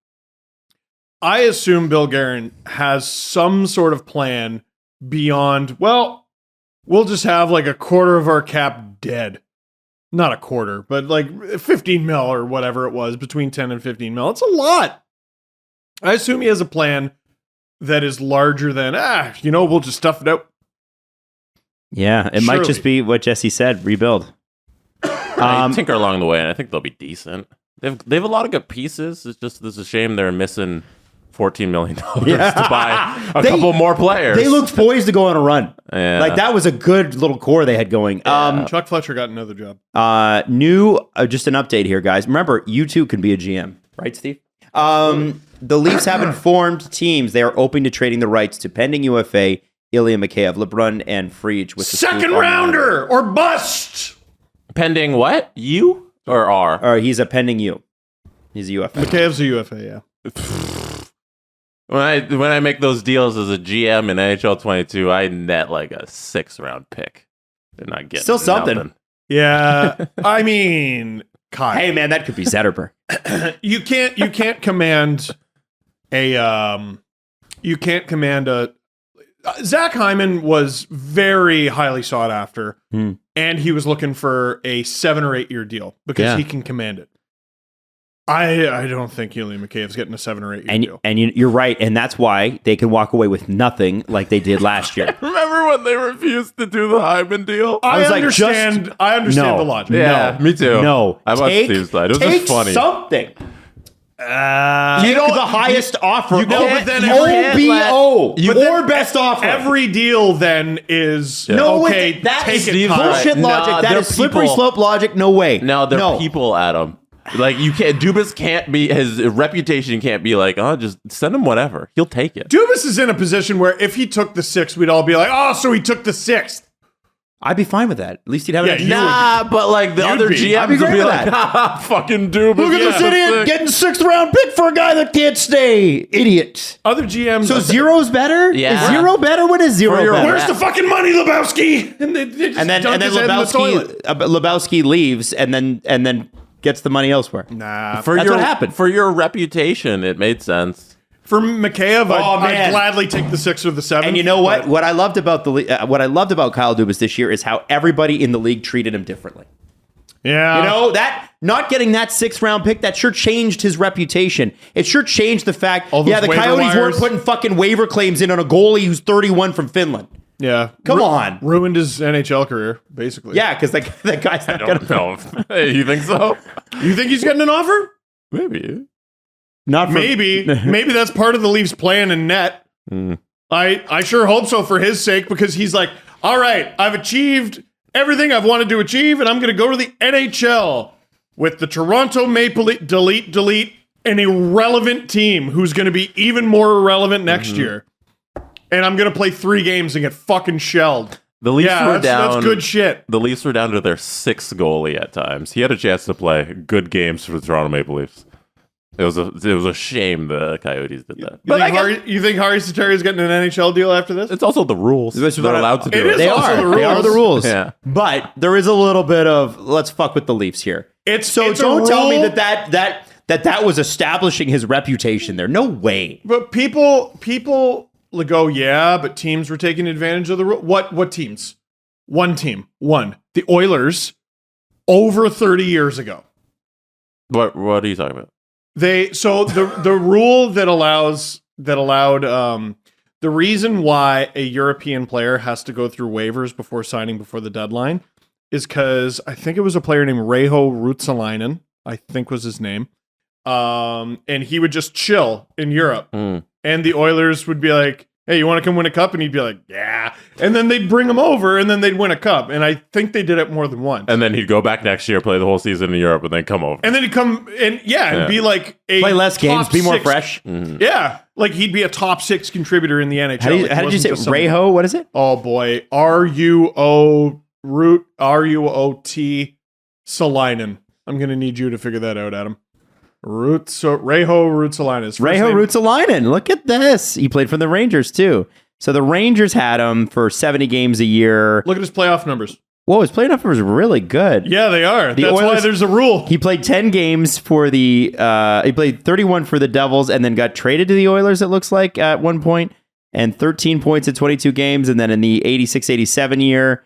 Speaker 2: I assume Bill Guerin has some sort of plan beyond, well, we'll just have like a quarter of our cap dead. Not a quarter, but like 15 mil or whatever it was, between 10 and 15 mil. It's a lot. I assume he has a plan that is larger than, we'll just stuff it out.
Speaker 1: Yeah, it might just be what Jesse said, rebuild.
Speaker 5: I tinker along the way, and I think they'll be decent. They have a lot of good pieces. It's just a shame they're missing $14 million to buy a couple more players.
Speaker 1: They looked poised to go on a run.
Speaker 5: Yeah.
Speaker 1: Like that was a good little core they had going.
Speaker 2: Chuck Fletcher got another job.
Speaker 1: Just an update here, guys. Remember, you too can be a GM, right, Steve? The Leafs have informed teams they are open to trading the rights to pending UFA Ilya Mikheyev, LeBrun, and Friedge with the
Speaker 2: second rounder or bust.
Speaker 5: Pending what? U or R?
Speaker 1: Or he's a pending U. He's a UFA.
Speaker 2: Mikheyev's a UFA, yeah.
Speaker 5: When I make those deals as a GM in NHL 22, I net like a 6th round pick. They're not getting
Speaker 1: still something.
Speaker 5: Nothing.
Speaker 2: Yeah, I mean, Kyle.
Speaker 1: Hey man, that could be Säteri.
Speaker 2: You can't command a Zach Hyman was very highly sought after, and he was looking for a 7 or 8 year deal because he can command it. I don't think Ilya Mikheyev's getting a 7 or 8 year deal.
Speaker 1: And you're right, and that's why they can walk away with nothing like they did last year.
Speaker 5: Remember when they refused to do the Hyman deal?
Speaker 2: I
Speaker 1: was like,
Speaker 2: understand the logic.
Speaker 5: Yeah, me too.
Speaker 1: No,
Speaker 5: I'm on Steve's side. It was just funny.
Speaker 1: Something.
Speaker 2: You know
Speaker 1: The highest offer.
Speaker 2: you can't- but then
Speaker 1: OBO
Speaker 2: But then
Speaker 1: or best offer.
Speaker 2: Every deal then is
Speaker 1: No,
Speaker 2: okay.
Speaker 1: that
Speaker 2: take
Speaker 1: is
Speaker 2: it, Kyle.
Speaker 1: bullshit
Speaker 5: No,
Speaker 1: logic. That
Speaker 5: they're
Speaker 1: is slippery
Speaker 5: people.
Speaker 1: slope logic. No way.
Speaker 5: No, they're people, Adam. Like you can't. Dubas can't be. His reputation can't be like. Oh, just send him whatever. He'll take it.
Speaker 2: Dubas is in a position where if he took the 6th, we'd all be like, oh, so he took the 6th.
Speaker 1: I'd be fine with that. At least he'd have
Speaker 2: Yeah,
Speaker 1: an
Speaker 2: you
Speaker 1: idea.
Speaker 5: But like the
Speaker 2: You'd
Speaker 5: other
Speaker 2: be.
Speaker 1: I'd be
Speaker 5: GMs will
Speaker 1: great
Speaker 5: be
Speaker 1: with
Speaker 5: like,
Speaker 1: that.
Speaker 5: ha, fucking Dubas.
Speaker 1: Look at this idiot getting 6th round pick for a guy that can't stay. Idiot.
Speaker 2: Other GMs.
Speaker 1: So zero's better?
Speaker 5: Yeah.
Speaker 1: Is zero better? When is zero
Speaker 5: For your-
Speaker 1: better?
Speaker 2: Where's the fucking money, Lebowski? And they just
Speaker 1: and then
Speaker 2: dunked his head in the toilet.
Speaker 1: Lebowski leaves and then gets the money elsewhere.
Speaker 2: Nah.
Speaker 5: For
Speaker 1: what happened.
Speaker 5: For your reputation, it made sense.
Speaker 2: For Mikheyev,
Speaker 1: Oh, man.
Speaker 2: I'd gladly take the 6th or the 7th.
Speaker 1: And you know what?
Speaker 2: but-
Speaker 1: What I loved about what I loved about Kyle Dubas this year is how everybody in the league treated him differently.
Speaker 2: Yeah.
Speaker 1: You know, that not getting that 6th round pick, that sure changed his reputation. It sure changed the fact,
Speaker 2: All those
Speaker 1: the
Speaker 2: waiver
Speaker 1: Coyotes
Speaker 2: wires.
Speaker 1: weren't putting fucking waiver claims in on a goalie who's 31 from Finland.
Speaker 2: Yeah.
Speaker 1: Come on.
Speaker 2: Ruined his NHL career, basically.
Speaker 1: Yeah, because that guy's not going to
Speaker 5: No, hey, you think so?
Speaker 2: You think he's getting an offer?
Speaker 5: Maybe.
Speaker 1: Not for,
Speaker 2: Maybe. Maybe that's part of the Leafs' plan in net. I sure hope so for his sake, because he's like, all right, I've achieved everything I've wanted to achieve, and I'm going to go to the NHL with the Toronto Maple Leafs, delete, an irrelevant team who's going to be even more irrelevant next year. And I'm going to play 3 games and get fucking shelled.
Speaker 5: The Leafs were down.
Speaker 2: That's good shit.
Speaker 5: The Leafs were down to their 6th goalie at times. He had a chance to play good games for the Toronto Maple Leafs. It was a shame the Coyotes did that.
Speaker 2: You think Harri Säteri is getting an NHL deal after this?
Speaker 5: It's also the rules. They're allowed to do
Speaker 2: It
Speaker 5: it.
Speaker 2: is
Speaker 1: They
Speaker 2: also
Speaker 1: are.
Speaker 2: the rules.
Speaker 1: They are the rules.
Speaker 5: Yeah.
Speaker 1: But there is a little bit of let's fuck with the Leafs here.
Speaker 2: It's
Speaker 1: Don't
Speaker 2: a
Speaker 1: tell me
Speaker 2: rule-
Speaker 1: that was establishing his reputation there. No way.
Speaker 2: But people go, yeah, but teams were taking advantage of the rule. What teams? One team. The Oilers over 30 years ago.
Speaker 5: What are you talking about?
Speaker 2: The rule that allowed the reason why a European player has to go through waivers before signing before the deadline is because I think it was a player named Reijo Ruotsalainen, I think was his name. And he would just chill in Europe. And the Oilers would be like, hey, you want to come win a cup? And he'd be like, yeah. And then they'd bring him over and then they'd win a cup. And I think they did it more than once.
Speaker 5: And then he'd go back next year, play the whole season in Europe, and then come over.
Speaker 2: And then he'd come and and be like a
Speaker 1: Play less games,
Speaker 2: top
Speaker 1: be more
Speaker 2: 6
Speaker 1: fresh.
Speaker 2: Yeah, like he'd be a top 6 contributor in the NHL.
Speaker 1: How did you say
Speaker 2: Wasn't just
Speaker 1: Reijo? What is it?
Speaker 2: Oh boy, R-U-O-T Salainen. I'm gonna need you to figure that out, Adam. Reijo Ruotsalainen.
Speaker 1: Reijo Ruotsalainen. Look at this. He played for the Rangers too. So the Rangers had him for 70 games a year.
Speaker 2: Look at his playoff numbers.
Speaker 1: Whoa, his play numbers are really good.
Speaker 2: Yeah, they are. That's
Speaker 1: Oilers-
Speaker 2: why there's a rule.
Speaker 1: He played 10 games for the he played 31 for the Devils and then got traded to the Oilers, it looks like, at one point, and 13 points in 22 games. And then in the 86-87 year,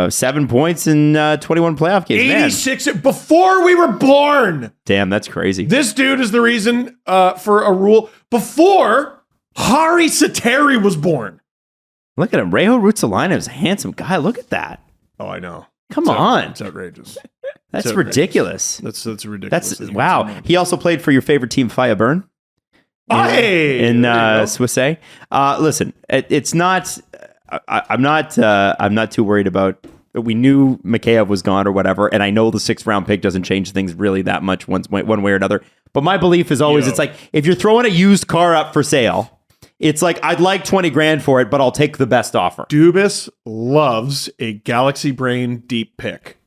Speaker 1: 7 points in 21 playoff games.
Speaker 2: 86 before we were born.
Speaker 1: Damn, that's crazy.
Speaker 2: This dude is the reason for a rule before Harri Säteri was born.
Speaker 1: Look at him. Reijo Ruotsalainen is a handsome guy. Look at that.
Speaker 2: Oh, I know.
Speaker 1: Come on.
Speaker 2: It's outrageous.
Speaker 1: That's
Speaker 2: It's outrageous.
Speaker 1: ridiculous.
Speaker 2: That's ridiculous.
Speaker 1: That's wow. He also played for your favorite team, Fiala Bern.
Speaker 2: Hey,
Speaker 1: In
Speaker 2: there you go.
Speaker 1: Swiss A. Listen, it's not. I'm not too worried about. We knew Mikheyev was gone or whatever, and I know the 6th round pick doesn't change things really that much one way or another. But my belief is always, it's like if you're throwing a used car up for sale, it's like I'd like 20 grand for it, but I'll take the best offer.
Speaker 2: Dubas loves a Galaxy Brain deep pick.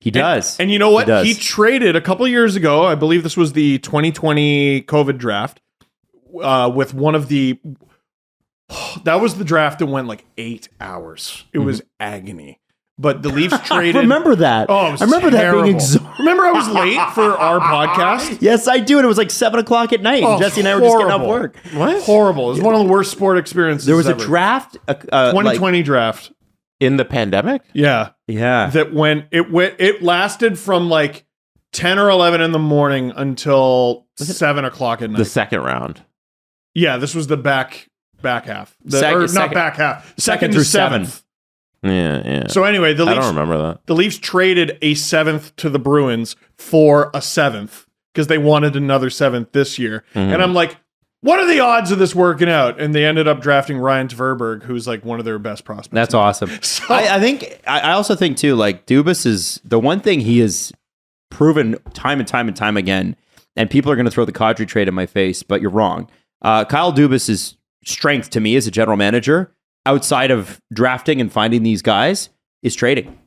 Speaker 1: He does,
Speaker 2: And you know what?
Speaker 1: does.
Speaker 2: He traded a couple years ago. I believe this was the 2020 COVID draft with one of the. That was the draft that went like 8 hours. It was agony. But the Leafs traded.
Speaker 1: I remember that.
Speaker 2: Oh, it was
Speaker 1: I remember
Speaker 2: terrible.
Speaker 1: that being exhausting.
Speaker 2: Remember I was late for our podcast?
Speaker 1: Yes, I do. And it was like 7 o'clock at night. And Jesse and I were just getting off
Speaker 2: horrible.
Speaker 1: work.
Speaker 2: What? Horrible. It was one of the worst sport experiences
Speaker 1: There was a
Speaker 2: ever.
Speaker 1: draft.
Speaker 2: 2020 draft.
Speaker 5: In the pandemic?
Speaker 2: Yeah.
Speaker 1: Yeah.
Speaker 2: That it lasted from like 10 or 11 in the morning until 7 o'clock at night.
Speaker 5: The second round.
Speaker 2: Yeah, this was the back half.
Speaker 1: Second-
Speaker 2: Not back half. Second
Speaker 1: through
Speaker 2: to seventh.
Speaker 5: Yeah.
Speaker 2: So anyway, the
Speaker 5: I
Speaker 2: Leafs
Speaker 5: don't remember that.
Speaker 2: the Leafs traded a 7th to the Bruins for a 7th because they wanted another 7th this year. And I'm like, what are the odds of this working out? And they ended up drafting Ryan Tverberg, who's like one of their best prospects.
Speaker 1: That's awesome.
Speaker 2: So-
Speaker 1: I also think too, like Dubas is the one thing he has proven time and time again, and people are going to throw the Kadri trade in my face, but you're wrong. Kyle Dubas's strength to me as a general manager, outside of drafting and finding these guys, is trading.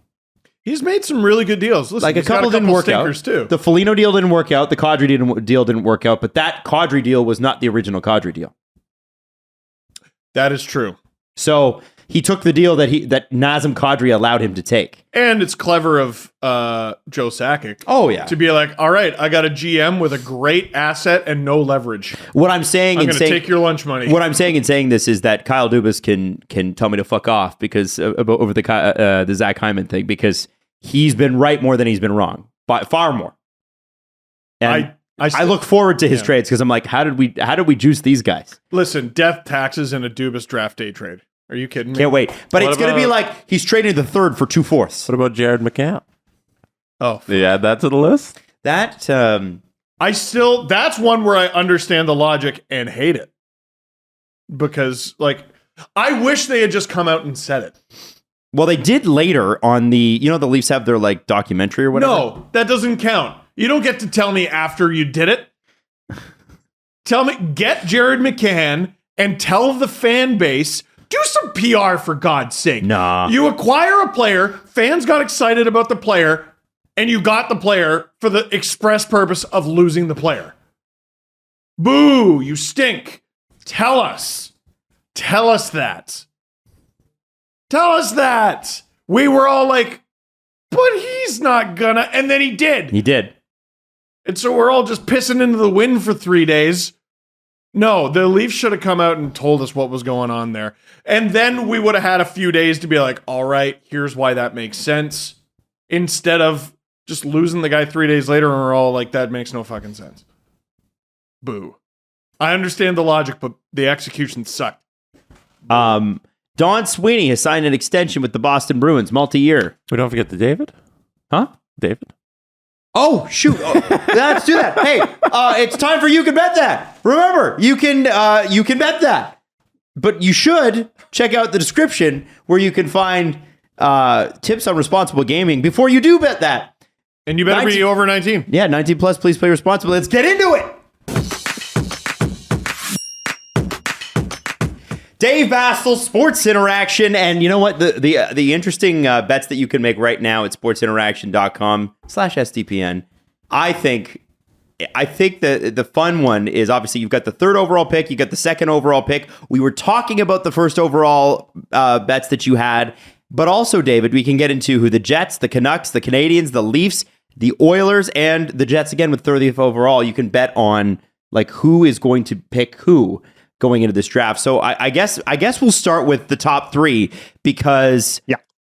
Speaker 2: He's made some really good deals. Listen,
Speaker 1: Like a
Speaker 2: he's got
Speaker 1: couple didn't work out.
Speaker 2: stinkers too.
Speaker 1: The Foligno deal didn't work out. The Kadri deal didn't work out. But that Kadri deal was not the original Kadri deal.
Speaker 2: That is true.
Speaker 1: So he took the deal that Nazem Kadri allowed him to take.
Speaker 2: And it's clever of Joe Sakic.
Speaker 1: Oh, yeah.
Speaker 2: To be like, all right, I got a GM with a great asset and no leverage.
Speaker 1: What I'm saying
Speaker 2: I'm
Speaker 1: in
Speaker 2: going to
Speaker 1: saying
Speaker 2: take your lunch money.
Speaker 1: what I'm saying in saying this is that Kyle Dubas can tell me to fuck off because over the Zach Hyman thing, because he's been right more than he's been wrong, but far more. And I look forward to his trades because I'm like, how did we juice these guys?
Speaker 2: Listen, death, taxes, and a Dubas draft day trade. Are you kidding me?
Speaker 1: Can't wait. But
Speaker 5: What
Speaker 1: it's going to be
Speaker 5: about-
Speaker 1: like he's trading the third for 2/4.
Speaker 5: What about Jared McCann?
Speaker 2: Oh,
Speaker 5: Did you add that to the list?
Speaker 1: That
Speaker 2: that's one where I understand the logic and hate it. Because, like, I wish they had just come out and said it.
Speaker 1: well, they did later on the the Leafs have their like documentary or whatever.
Speaker 2: No, that doesn't count. You don't get to tell me after you did it. Tell me, get Jared McCann and tell the fan base, do some PR for God's sake.
Speaker 1: Nah.
Speaker 2: You acquire a player, fans got excited about the player, and you got the player for the express purpose of losing the player. Boo, you stink. Tell us. Tell us that. Tell us that. We were all like, but he's not gonna. And then he did.
Speaker 1: He did.
Speaker 2: And so we're all just pissing into the wind for 3 days. No, the Leafs should have come out and told us what was going on there. And then we would have had a few days to be like, all right, here's why that makes sense. Instead of just losing the guy 3 days later and we're all like, that makes no fucking sense. Boo. I understand the logic, but the execution sucked.
Speaker 1: Don Sweeney has signed an extension with the Boston Bruins, multi-year.
Speaker 5: We don't forget the David.
Speaker 1: Huh?
Speaker 5: David.
Speaker 1: Oh, shoot. Oh, let's do that. Hey, it's time for You Can Bet That. Remember, you can bet that. But you should check out the description where you can find tips on responsible gaming before you do bet that.
Speaker 2: And you better
Speaker 1: 19
Speaker 2: be over 19.
Speaker 1: Yeah, 19 plus, please play responsibly. Let's get into it. Dave Bastel, Sports Interaction, and you know what? The interesting bets that you can make right now at sportsinteraction.com/SDPN. I think the fun one is obviously you've got the third overall pick, you got the second overall pick. We were talking about the first overall bets that you had. But also, David, we can get into who the Jets, the Canucks, the Canadiens, the Leafs, the Oilers, and the Jets again with 30th overall. You can bet on like who is going to pick who going into this draft. So I guess we'll start with the top three because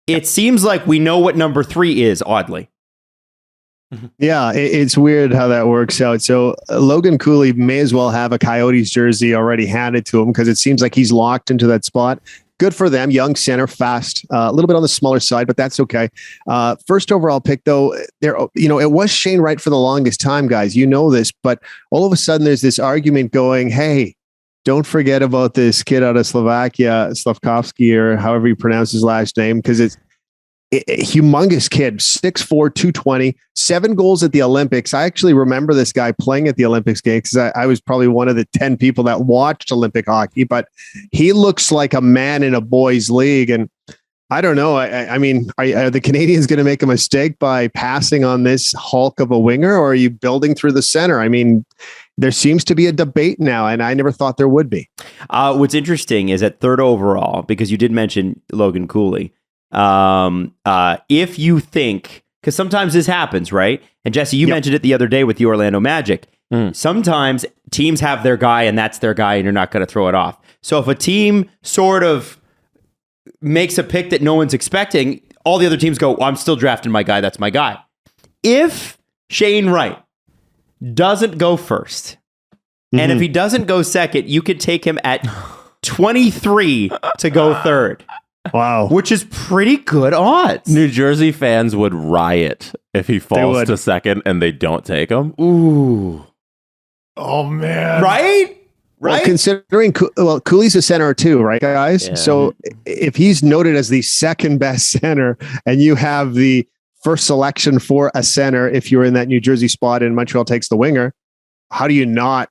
Speaker 1: it seems like we know what number 3 is, oddly.
Speaker 6: Yeah, it's weird how that works out. So Logan Cooley may as well have a Coyotes jersey already handed to him because it seems like he's locked into that spot. Good for them. Young center, fast, a little bit on the smaller side, but that's okay. First overall pick, though, it was Shane Wright for the longest time, guys. You know this, but all of a sudden there's this argument going, hey, don't forget about this kid out of Slovakia, Slavkovsky, or however you pronounce his last name, because it's a humongous kid, 6'4", 220, 7 goals at the Olympics. I actually remember this guy playing at the Olympics game because I was probably one of the 10 people that watched Olympic hockey, but he looks like a man in a boys' league. And I don't know. I mean, are the Canadians going to make a mistake by passing on this hulk of a winger, or are you building through the center? I mean, there seems to be a debate now, and I never thought there would be.
Speaker 1: What's interesting is at 3rd overall, because you did mention Logan Cooley, if you think, because sometimes this happens, right? And Jesse, you mentioned it the other day with the Orlando Magic. Sometimes teams have their guy and that's their guy and you're not going to throw it off. So if a team sort of makes a pick that no one's expecting, all the other teams go, well, I'm still drafting my guy. That's my guy. If Shane Wright doesn't go first, and if he doesn't go second, you could take him at 23 to go third.
Speaker 6: Wow.
Speaker 1: Which is pretty good odds.
Speaker 5: New Jersey fans would riot if he falls to second and they don't take him.
Speaker 1: Ooh.
Speaker 2: Oh, man.
Speaker 1: Right?
Speaker 6: Well, considering Cooley's a center too, right, guys? Yeah. So if he's noted as the second best center and you have the first selection for a center, if you're in that New Jersey spot and Montreal takes the winger, how do you not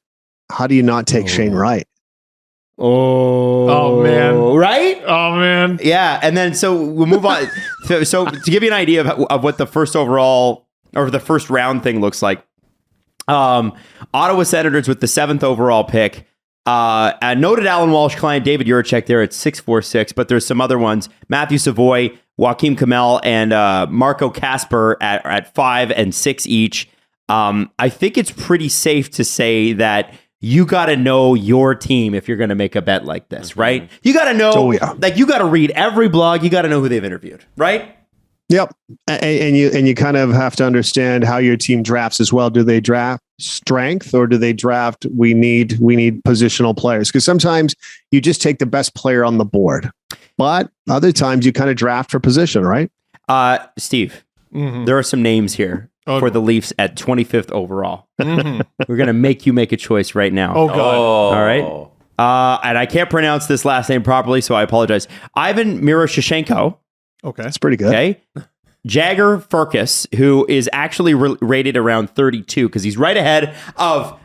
Speaker 6: take Shane Wright?
Speaker 2: Oh man.
Speaker 1: Right?
Speaker 2: Oh man.
Speaker 1: Yeah. And then so we'll move on. so to give you an idea of what the first overall or the first round thing looks like, Ottawa Senators with the 7th overall pick. A noted Alan Walsh client, David Juracek there at 6'4", but there's some other ones. Matthew Savoy, Joaquim Kamel, and Marco Kasper at 5 and 6 each. I think it's pretty safe to say that you got to know your team if you're going to make a bet like this, right? You got to know, like you got to read every blog. You got to know who they've interviewed, right?
Speaker 6: Yep. And you kind of have to understand how your team drafts as well. Do they draft strength or do they draft, we need positional players? Because sometimes you just take the best player on the board, but other times you kind of draft for position, right?
Speaker 1: Steve, there are some names here for the Leafs at 25th overall. We're going to make you make a choice right now.
Speaker 2: Oh, God.
Speaker 1: All right. And I can't pronounce this last name properly, so I apologize. Ivan Miroshnichenko.
Speaker 2: Okay.
Speaker 6: That's pretty good.
Speaker 1: Okay. Jagger Firkus, who is actually rated around 32 because he's right ahead of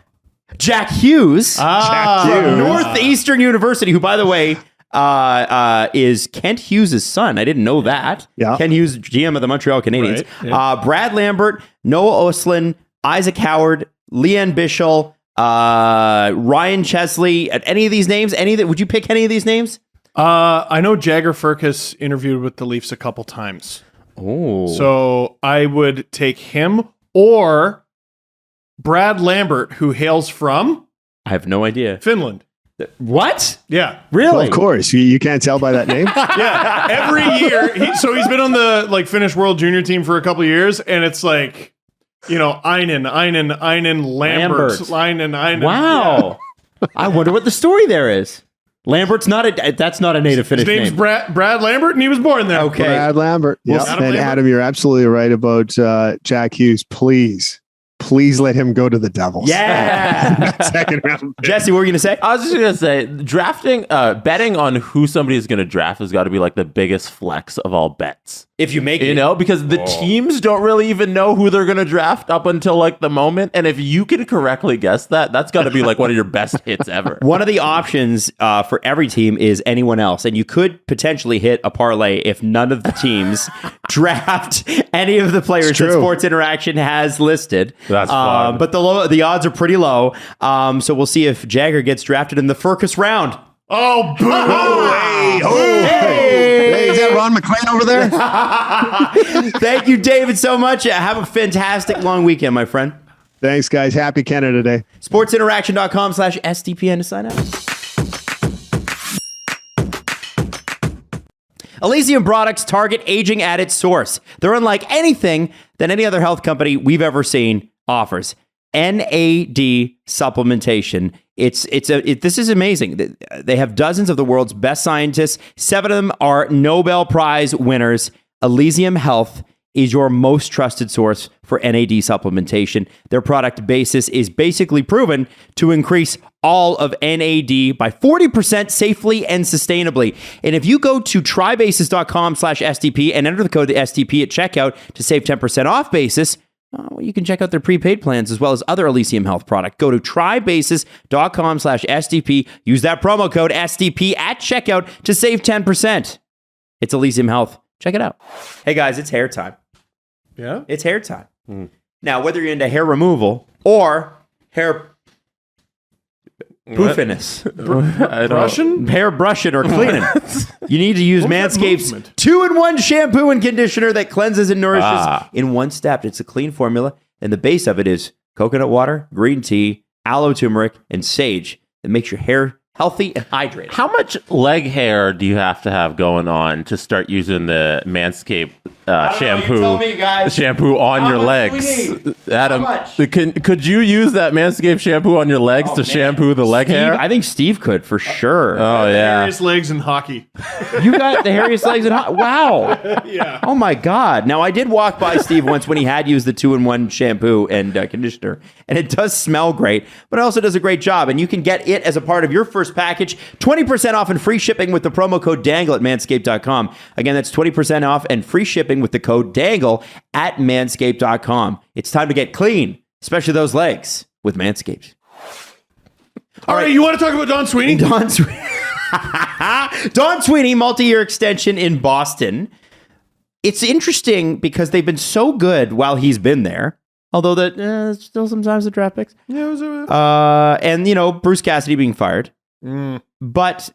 Speaker 1: Jack Hughes, from Northeastern University, who, by the way, is Kent Hughes' son. I didn't know that. Yeah. Kent Hughes, GM of the Montreal Canadiens. Right. Yeah. Brad Lambert, Noah Oslin, Isaac Howard, Leanne Bischel, Ryan Chesley. At any of these names? Would you pick any of these names?
Speaker 2: I know Jagger Firkus interviewed with the Leafs a couple times.
Speaker 1: Oh.
Speaker 2: So I would take him or Brad Lambert, who hails from...
Speaker 1: I have no idea.
Speaker 2: Finland.
Speaker 1: What?
Speaker 2: Yeah.
Speaker 1: Really?
Speaker 6: Well, of course. You can't tell by that name.
Speaker 2: Yeah. Every year. He's been on the Finnish World Junior team for a couple of years, and it's like, Einen, Lambert. Einen.
Speaker 1: Wow. Yeah. I wonder what the story there is. Lambert's that's not a native Finnish name.
Speaker 2: His name's Brad Lambert, and he was born there.
Speaker 1: Okay.
Speaker 6: Brad Lambert.
Speaker 2: Well,
Speaker 6: Yep. And Adam, you're absolutely right about Jack Hughes. Please let him go to the Devils.
Speaker 1: Yeah.
Speaker 6: Second round.
Speaker 1: Jesse, what were you going to say?
Speaker 5: I was just going to say, betting on who somebody is going to draft has got to be like the biggest flex of all bets.
Speaker 1: If you make it.
Speaker 5: Because the teams don't really even know who they're going to draft up until like the moment. And if you can correctly guess that, that's got to be like one of your best hits ever.
Speaker 1: One of the options for every team is anyone else. And you could potentially hit a parlay if none of the teams draft any of the players that Sports Interaction has listed.
Speaker 5: That's fun.
Speaker 1: But the odds are pretty low. So we'll see if Jagger gets drafted in the Firkus round.
Speaker 2: Oh, boo!
Speaker 6: Hey, is that Ron McLean over there?
Speaker 1: Thank you, David, so much. Have a fantastic long weekend, my friend.
Speaker 6: Thanks, guys. Happy Canada Day.
Speaker 1: sportsinteraction.com/SDPN to sign up. Elysium products target aging at its source. They're unlike anything that any other health company we've ever seen offers. NAD supplementation. This is amazing. They have dozens of the world's best scientists. 7 of them are Nobel Prize winners. Elysium Health is your most trusted source for NAD supplementation. Their product basis is basically proven to increase all of NAD by 40% safely and sustainably. And if you go to trybasis.com/STP and enter the code the STP at checkout to save 10% off Basis, you can check out their prepaid plans as well as other Elysium Health product. Go to trybasis.com/STP. Use that promo code STP at checkout to save 10%. It's Elysium Health. Check it out. Hey guys, it's hair time.
Speaker 2: Yeah?
Speaker 1: It's hair time. Now, whether you're into hair removal or hair poofiness, hair brushing or cleaning, you need to use Manscaped's 2-in-1 shampoo and conditioner that cleanses and nourishes in one step. It's a clean formula, and the base of it is coconut water, green tea, aloe turmeric, and sage that makes your hair healthy and hydrated.
Speaker 5: How much leg hair do you have to have going on to start using the Manscaped shampoo?
Speaker 1: Tell me, guys.
Speaker 5: Shampoo on
Speaker 1: How
Speaker 5: your
Speaker 1: much
Speaker 5: legs,
Speaker 1: do we need?
Speaker 5: Adam.
Speaker 1: How much?
Speaker 5: Could you use that Manscaped shampoo on your legs to shampoo the leg hair?
Speaker 1: I think Steve could for sure.
Speaker 5: Oh yeah.
Speaker 2: Hairiest legs in hockey.
Speaker 1: You got the hairiest legs in wow.
Speaker 2: Yeah.
Speaker 1: Oh my God. Now I did walk by Steve once when he had used the 2-in-1 shampoo and conditioner, and it does smell great, but it also does a great job. And you can get it as a part of your first package, 20% off and free shipping with the promo code DANGLE at manscaped.com. Again, that's 20% off and free shipping with the code DANGLE at manscaped.com. It's time to get clean, especially those legs with Manscaped.
Speaker 2: All right, you want to talk about Don Sweeney?
Speaker 1: Don Sweeney. Don Sweeney, multi-year extension in Boston. It's interesting because they've been so good while he's been there. Although that still sometimes the draft picks.
Speaker 2: Yeah, it was
Speaker 1: and Bruce Cassidy being fired. But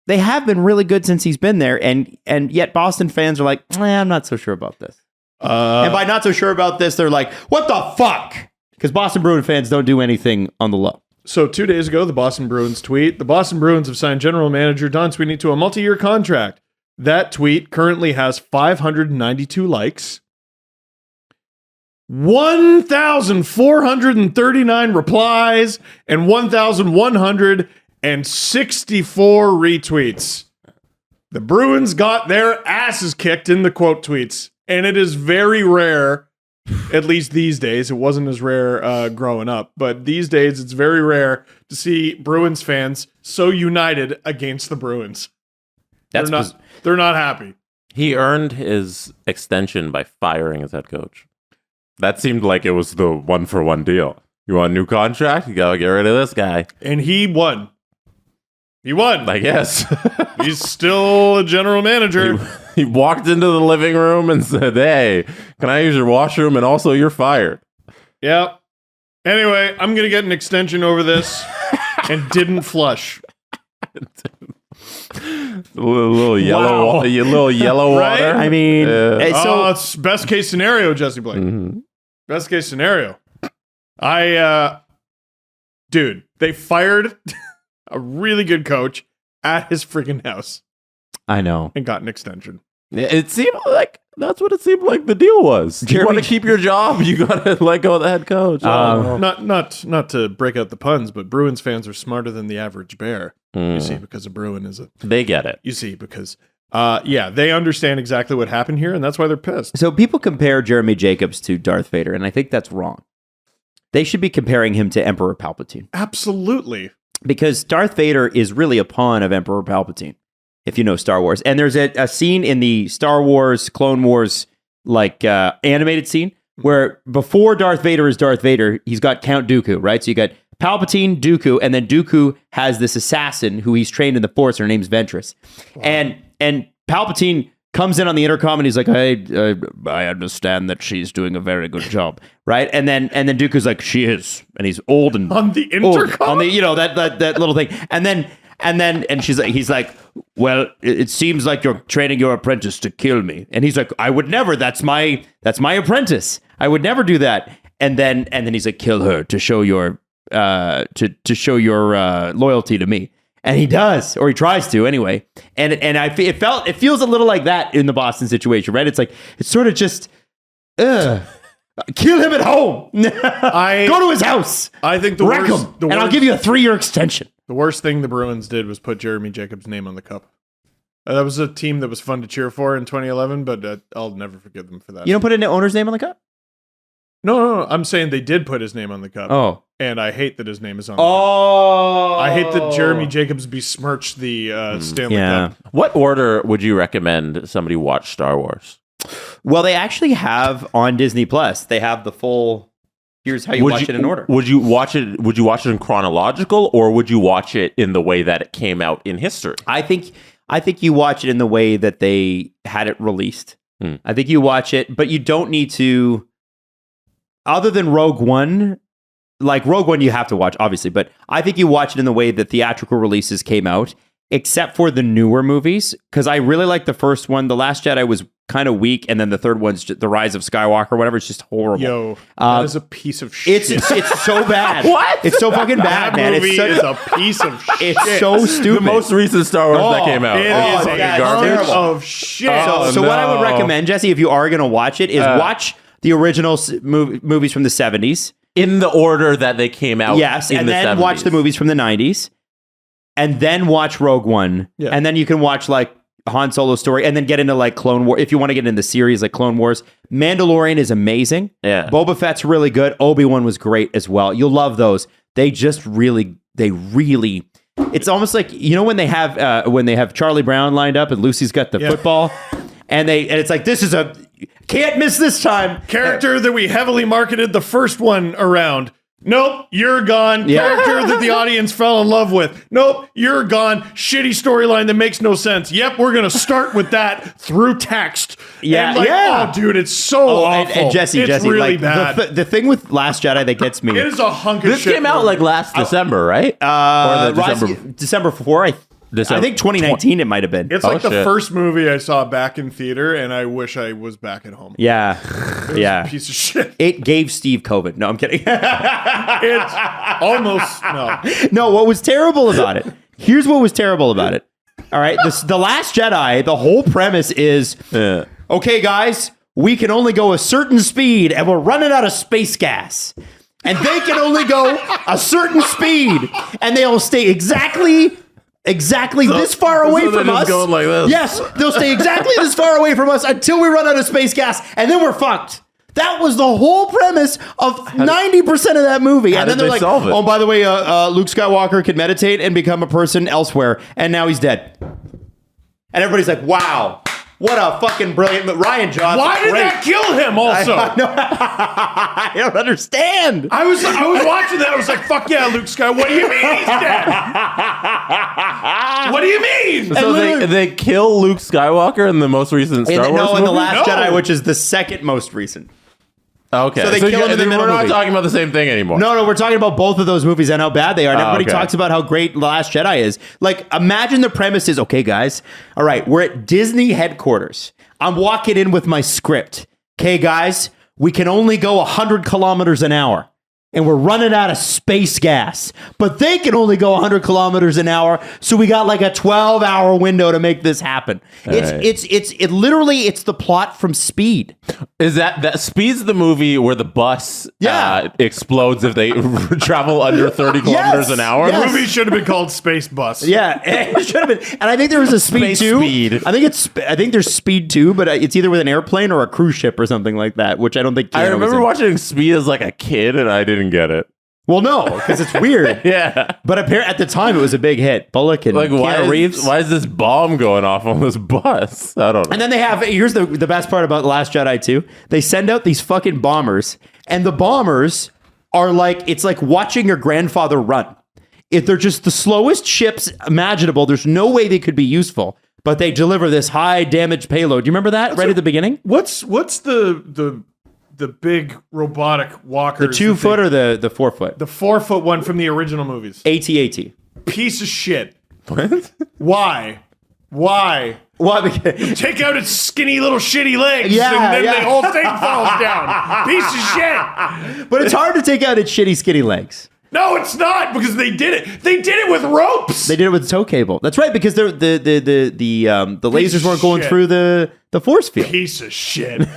Speaker 1: they have been really good since he's been there, and yet Boston fans are like, I'm not so sure about this. And by not so sure about this, they're like, what the fuck? Because Boston Bruins fans don't do anything on the low.
Speaker 2: So 2 days ago, the Boston Bruins tweet, the Boston Bruins have signed general manager Don Sweeney to a multi-year contract. That tweet currently has 592 likes, 1,439 replies, and 1,164 retweets. The Bruins got their asses kicked in the quote tweets, and it is very rare, at least these days. It wasn't as rare growing up, but these days it's very rare to see Bruins fans so united against the Bruins. They're not happy.
Speaker 5: He earned his extension by firing his head coach. That seemed like it was the 1-for-1 deal. You want a new contract? You gotta get rid of this guy.
Speaker 2: And he won. He won.
Speaker 5: I guess.
Speaker 2: He's still a general manager.
Speaker 5: He walked into the living room and said, hey, can I use your washroom? And also, you're fired.
Speaker 2: Yep. Anyway, I'm going to get an extension over this and didn't flush.
Speaker 5: A little yellow, little yellow
Speaker 2: Right?
Speaker 5: water.
Speaker 1: I mean, so
Speaker 2: it's best case scenario, Jesse Blake.
Speaker 5: Mm-hmm.
Speaker 2: Best case scenario. Dude, they fired a really good coach at his freaking house
Speaker 1: I know.
Speaker 2: and got an extension.
Speaker 5: It seemed like that's what it seemed like the deal was. You want to keep your job, you gotta let go of the head coach.
Speaker 2: Not to break out the puns, but Bruins fans are smarter than the average bear. You see, because a Bruin is
Speaker 5: they get it.
Speaker 2: You see, because they understand exactly what happened here, and that's why they're pissed.
Speaker 1: So people compare Jeremy Jacobs to Darth Vader, and I think that's wrong. They should be comparing him to Emperor Palpatine.
Speaker 2: Absolutely.
Speaker 1: Because Darth Vader is really a pawn of Emperor Palpatine, if you know Star Wars. And there's a scene in the Star Wars, Clone Wars, animated scene, where before Darth Vader is Darth Vader, he's got Count Dooku, right? So you got Palpatine, Dooku, and then Dooku has this assassin who he's trained in the Force. Her name's Ventress. Wow. And Palpatine comes in on the intercom and he's like, I understand that she's doing a very good job, right? And then Dooku's like, she is, and he's old and
Speaker 2: On the intercom?
Speaker 1: on the that little thing, and then And he's like, well, it seems like you're training your apprentice to kill me. And he's like, I would never. That's my apprentice. I would never do that. And then he's like, kill her to show your loyalty to me. And he does, or he tries to anyway. And it feels a little like that in the Boston situation, right? It's like, it's sort of just, kill him at home. Go to his house.
Speaker 2: I think
Speaker 1: wreck him, and I'll give you a 3-year extension.
Speaker 2: The worst thing the Bruins did was put Jeremy Jacobs' name on the cup. That was a team that was fun to cheer for in 2011, but I'll never forgive them for that.
Speaker 1: You don't put an owner's name on the cup?
Speaker 2: No. I'm saying they did put his name on the cup.
Speaker 1: Oh.
Speaker 2: And I hate that his name is on the cup. I hate that Jeremy Jacobs besmirched the Stanley Cup.
Speaker 5: What order would you recommend somebody watch Star Wars?
Speaker 1: Well, they actually have on Disney Plus. They have the full. Here's how you watch it in order.
Speaker 5: Would you watch it? Would you watch it in chronological, or would you watch it in the way that it came out in history?
Speaker 1: I think you watch it in the way that they had it released. I think you watch it, but you don't need to. Other than Rogue One, like Rogue One, you have to watch obviously, but I think you watch it in the way that theatrical releases came out, except for the newer movies, because I really like the first one. The Last Jedi was kind of weak, and then the third one's The Rise of Skywalker or whatever. It's just horrible.
Speaker 2: Yo, that is a piece of shit.
Speaker 1: It's so bad.
Speaker 5: What?
Speaker 1: It's so fucking bad, man.
Speaker 2: Movie is a piece of shit.
Speaker 1: It's so stupid.
Speaker 5: The most recent Star Wars that came out.
Speaker 2: It is a
Speaker 1: garbage
Speaker 2: of shit.
Speaker 1: So what I would recommend, Jesse, if you are going to watch it, is watch the original movies from the 70s.
Speaker 5: In the order that they came out.
Speaker 1: Yes,
Speaker 5: in
Speaker 1: and
Speaker 5: the
Speaker 1: then
Speaker 5: 70s.
Speaker 1: watch the movies from the 90s. And then watch Rogue One.
Speaker 2: Yeah.
Speaker 1: And then you can watch like Han Solo's story and then get into like Clone War. If you want to get into the series like Clone Wars. Mandalorian is amazing.
Speaker 5: Yeah.
Speaker 1: Boba Fett's really good. Obi-Wan was great as well. You'll love those. They really, it's almost like, you know, when they have Charlie Brown lined up and Lucy's got the football and it's like, this is can't miss this time.
Speaker 2: Character that we heavily marketed the first one around. Nope, you're gone.
Speaker 1: Yeah.
Speaker 2: Character that the audience fell in love with. Nope, you're gone. Shitty storyline that makes no sense. Yep, we're going to start with that through text.
Speaker 1: Yeah,
Speaker 2: and
Speaker 1: yeah.
Speaker 2: Oh, dude, it's so awful.
Speaker 1: And Jesse,
Speaker 2: it's really
Speaker 1: like,
Speaker 2: bad.
Speaker 1: The thing with Last Jedi that gets me.
Speaker 2: It is a hunk of
Speaker 5: This
Speaker 2: shit.
Speaker 5: came out like last December, right? Or the
Speaker 1: December 4, I think 2019 it might have been.
Speaker 2: It's like the
Speaker 5: shit.
Speaker 2: first movie I saw back in theater, and I wish I was back at home.
Speaker 1: Yeah.
Speaker 2: It was a piece of shit.
Speaker 1: It gave Steve COVID. No, I'm kidding.
Speaker 2: It's almost, no.
Speaker 1: No, what was terrible about it? Here's what was terrible about it. All right. The Last Jedi, the whole premise is, okay, guys, we can only go a certain speed and we're running out of space gas. And they can only go a certain speed and they'll stay exactly this far away from us.
Speaker 5: Going like this.
Speaker 1: Yes, they'll stay exactly this far away from us until we run out of space gas, and then we're fucked. That was the whole premise of 90% of that movie. And then they're like, oh, by the way, Luke Skywalker could meditate and become a person elsewhere, and now he's dead. And everybody's like, wow. What a fucking brilliant Ryan Johnson.
Speaker 2: Why did that kill him also?
Speaker 1: I don't understand.
Speaker 2: I was watching that. I was like, fuck yeah, Luke Skywalker. What do you mean he's dead? What do you mean?
Speaker 5: So they kill Luke Skywalker in the most recent Star Wars movie?
Speaker 1: in The Last
Speaker 2: No.
Speaker 1: Jedi, which is the second most recent.
Speaker 5: Okay.
Speaker 1: So they kill him in the middle
Speaker 5: We're not
Speaker 1: movie.
Speaker 5: talking about the same thing anymore.
Speaker 1: No, we're talking about both of those movies and how bad they are. And everybody
Speaker 5: okay.
Speaker 1: talks about how great The Last Jedi is. Like, imagine the premise is, okay, guys, all right, we're at Disney headquarters. I'm walking in with my script. Okay, guys, we can only go 100 kilometers an hour. And we're running out of space gas. But they can only go 100 kilometers an hour. So we got like a 12-hour window to make this happen. It's literally the plot from Speed.
Speaker 5: Is that Speed's the movie where the bus explodes if they travel under 30 kilometers an hour?
Speaker 1: Yes.
Speaker 2: The movie should have been called Space Bus.
Speaker 1: Yeah, it should have been. And I think there was a Speed
Speaker 5: Space
Speaker 1: 2.
Speaker 5: Speed.
Speaker 1: I think there's Speed 2, but it's either with an airplane or a cruise ship or something like that, which I don't think
Speaker 5: I
Speaker 1: Keanu was
Speaker 5: remember
Speaker 1: in.
Speaker 5: watching Speed as like a kid and I didn't get it.
Speaker 1: Well, no, because it's weird.
Speaker 5: Yeah.
Speaker 1: But apparently at the time it was a big hit. Bullock and
Speaker 5: Like,
Speaker 1: Keanu Reeves.
Speaker 5: why is this bomb going off on this bus? I don't know.
Speaker 1: And then they have, here's the best part about The Last Jedi 2. They send out these fucking bombers, and the bombers are like, it's like watching your grandfather run. If they're just the slowest ships imaginable, there's no way they could be useful, but they deliver this high damage payload. Do you remember that at the beginning?
Speaker 2: What's the big robotic walker?
Speaker 1: The 2 foot or the 4 foot?
Speaker 2: The 4 foot one from the original movies.
Speaker 1: AT-AT.
Speaker 2: Piece of shit.
Speaker 5: What?
Speaker 2: Why? Why?
Speaker 1: Why? Because
Speaker 2: Take out its skinny little shitty legs,
Speaker 1: Yeah,
Speaker 2: and then
Speaker 1: yeah.
Speaker 2: the whole thing falls down. Piece of shit.
Speaker 1: but it's hard to take out its shitty, skinny legs.
Speaker 2: No, it's not, because they did it. They did it with ropes.
Speaker 1: They did it with tow cable. That's right, because the lasers weren't going
Speaker 2: shit.
Speaker 1: through the force field.
Speaker 2: Piece of shit.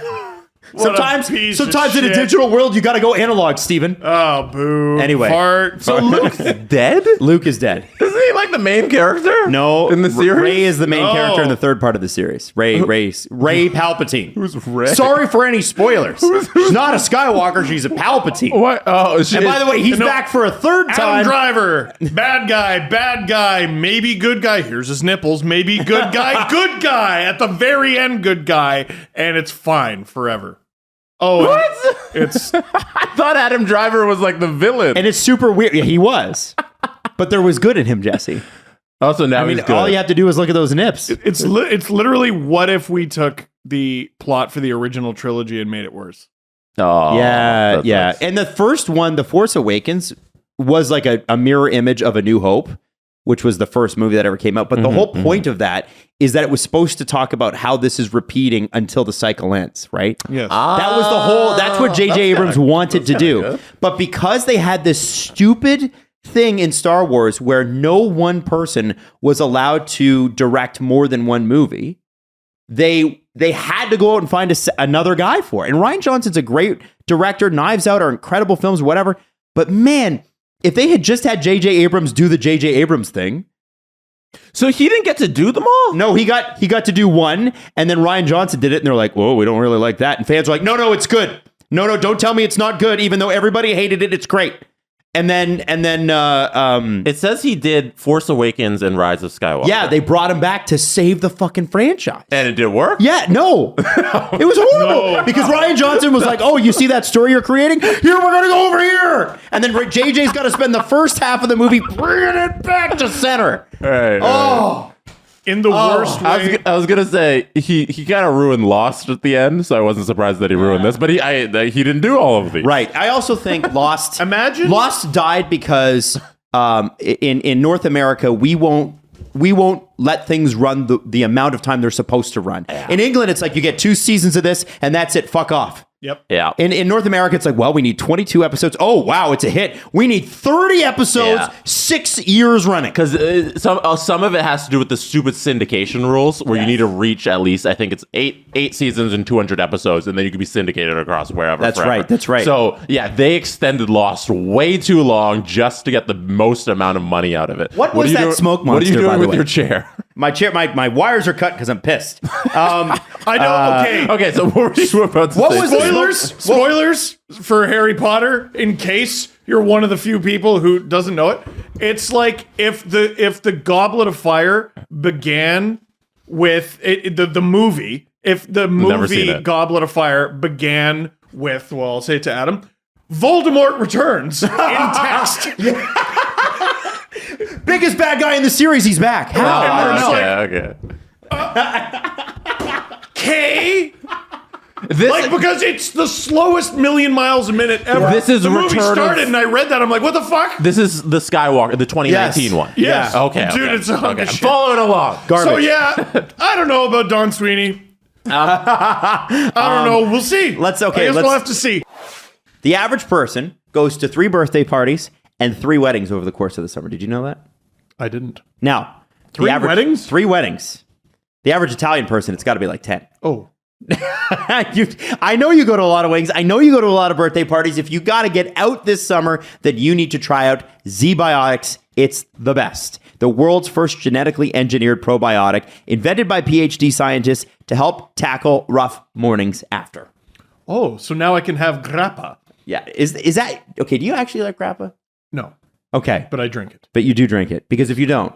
Speaker 1: Sometimes
Speaker 2: in
Speaker 1: in a digital world, you got to go analog, Steven.
Speaker 2: Oh, boo.
Speaker 1: Anyway.
Speaker 2: Fart.
Speaker 5: So Luke's dead?
Speaker 1: Luke is dead.
Speaker 5: Isn't he like the main character?
Speaker 1: No,
Speaker 5: in the series.
Speaker 1: Ray is the main
Speaker 2: No.
Speaker 1: character in the third part of the series. Ray Palpatine.
Speaker 5: Who's Ray?
Speaker 1: Sorry for any spoilers. She's not a Skywalker. She's a Palpatine.
Speaker 5: What? Oh, she,
Speaker 1: And by the way, he's
Speaker 2: No.
Speaker 1: back for a third
Speaker 2: Adam
Speaker 1: time.
Speaker 2: Driver. Bad guy, maybe good guy. Here's his nipples. Maybe good guy, good guy. At the very end, good guy. And it's fine forever. Oh,
Speaker 5: What?
Speaker 2: It's
Speaker 5: I thought Adam Driver was like the villain.
Speaker 1: And it's super weird. Yeah, he was. But there was good in him, Jesse.
Speaker 5: Also, now
Speaker 1: I mean,
Speaker 5: he's good.
Speaker 1: all you have to do is look at those nips.
Speaker 2: it's literally what if we took the plot for the original trilogy and made it worse?
Speaker 5: Oh,
Speaker 1: Yeah,
Speaker 5: that
Speaker 1: yeah.
Speaker 5: sucks.
Speaker 1: And the first one, The Force Awakens, was like a mirror image of A New Hope, which was the first movie that ever came out. But the whole point of that is that it was supposed to talk about how this is repeating until the cycle ends, right?
Speaker 2: Yes.
Speaker 1: That was the whole, that's what J.J. Abrams wanted to do.
Speaker 5: good.
Speaker 1: But because they had this stupid thing in Star Wars where no one person was allowed to direct more than one movie, they had to go out and find another guy for it. And Rian Johnson's a great director. Knives Out are incredible films, whatever. But man, if they had just had J.J. Abrams do the J.J. Abrams thing.
Speaker 5: So he didn't get to do them all?
Speaker 1: No, he got to do one, and then Rian Johnson did it, and they're like, whoa, we don't really like that. And fans are like, no, it's good. No, don't tell me it's not good, even though everybody hated it. It's great. And then
Speaker 5: It says he did Force Awakens and Rise of Skywalker.
Speaker 1: yeah, they brought him back to save the fucking franchise.
Speaker 5: And it did work?
Speaker 1: Yeah, no. It was horrible. Because Rian Johnson was like, oh, you see that story you're creating? Here, we're going to go over here. And then JJ's got to spend the first half of the movie bringing it back to center.
Speaker 5: Right.
Speaker 1: Oh.
Speaker 2: In the worst way.
Speaker 5: I was gonna say he kind of ruined Lost at the end, so I wasn't surprised that he ruined this. But he didn't do all of these.
Speaker 1: Right. I also think Lost...
Speaker 2: Imagine-
Speaker 1: Lost died because in North America, we won't let things run the amount of time they're supposed to run. Yeah. In England, it's like you get 2 seasons of this, and that's it. Fuck off.
Speaker 2: Yep.
Speaker 5: Yeah.
Speaker 1: In North America, it's like, well, we need 22 episodes. Oh, wow, it's a hit. We need 30 episodes,
Speaker 5: Yeah.
Speaker 1: 6 years running.
Speaker 5: Because some of it has to do with the stupid syndication rules, where you need to reach at least, I think it's eight seasons and 200 episodes, and then you can be syndicated across wherever.
Speaker 1: That's
Speaker 5: forever.
Speaker 1: right, that's right.
Speaker 5: So yeah, they extended Lost way too long just to get the most amount of money out of it.
Speaker 1: What
Speaker 5: are
Speaker 1: was
Speaker 5: you
Speaker 1: that
Speaker 5: doing-
Speaker 1: smoke
Speaker 5: What are you
Speaker 1: monster, by
Speaker 5: doing
Speaker 1: the
Speaker 5: with
Speaker 1: way?
Speaker 5: your chair?
Speaker 1: My chair, my wires are cut because I'm pissed.
Speaker 2: I know. Okay.
Speaker 5: Okay, so what were you about to
Speaker 1: What
Speaker 5: say?
Speaker 1: was the
Speaker 2: Spoilers for Harry Potter, in case you're one of the few people who doesn't know it. It's like if the Goblet of Fire began with the movie, if the
Speaker 5: Never seen
Speaker 2: movie
Speaker 5: it.
Speaker 2: Goblet of Fire began with, well, I'll say it to Adam, Voldemort returns in text.
Speaker 1: Biggest bad guy in the series, he's back. How? I don't know.
Speaker 5: Okay.
Speaker 2: K.
Speaker 5: This,
Speaker 2: Like, because it's the slowest million miles a minute ever.
Speaker 5: This is
Speaker 2: the movie
Speaker 5: Return of-
Speaker 2: started, and I read that. I'm like, what the fuck?
Speaker 5: this is the Skywalker, the 2019
Speaker 1: Yes.
Speaker 5: one.
Speaker 2: Yes.
Speaker 5: Okay.
Speaker 2: Dude,
Speaker 5: okay.
Speaker 2: it's a hunk of
Speaker 5: I'm
Speaker 2: shit.
Speaker 5: following along.
Speaker 1: Garbage.
Speaker 2: So yeah, I don't know about Don Sweeney. I don't know. We'll see. I guess we'll have to see.
Speaker 1: The average person goes to 3 birthday parties and 3 weddings over the course of the summer. Did you know that?
Speaker 2: I didn't.
Speaker 1: Now,
Speaker 2: Three weddings?
Speaker 1: 3 weddings. The average Italian person, it's got to be like 10.
Speaker 2: Oh,
Speaker 1: I know you go to a lot of weddings. I know you go to a lot of birthday parties. If you got to get out this summer, then you need to try out Z-Biotics. It's the best. The world's first genetically engineered probiotic, invented by PhD scientists to help tackle rough mornings after.
Speaker 2: oh, so now I can have grappa.
Speaker 1: Yeah. Is that okay? Do you actually like grappa?
Speaker 2: No,
Speaker 1: Okay.
Speaker 2: but I drink it.
Speaker 1: But you do drink it, because if you don't,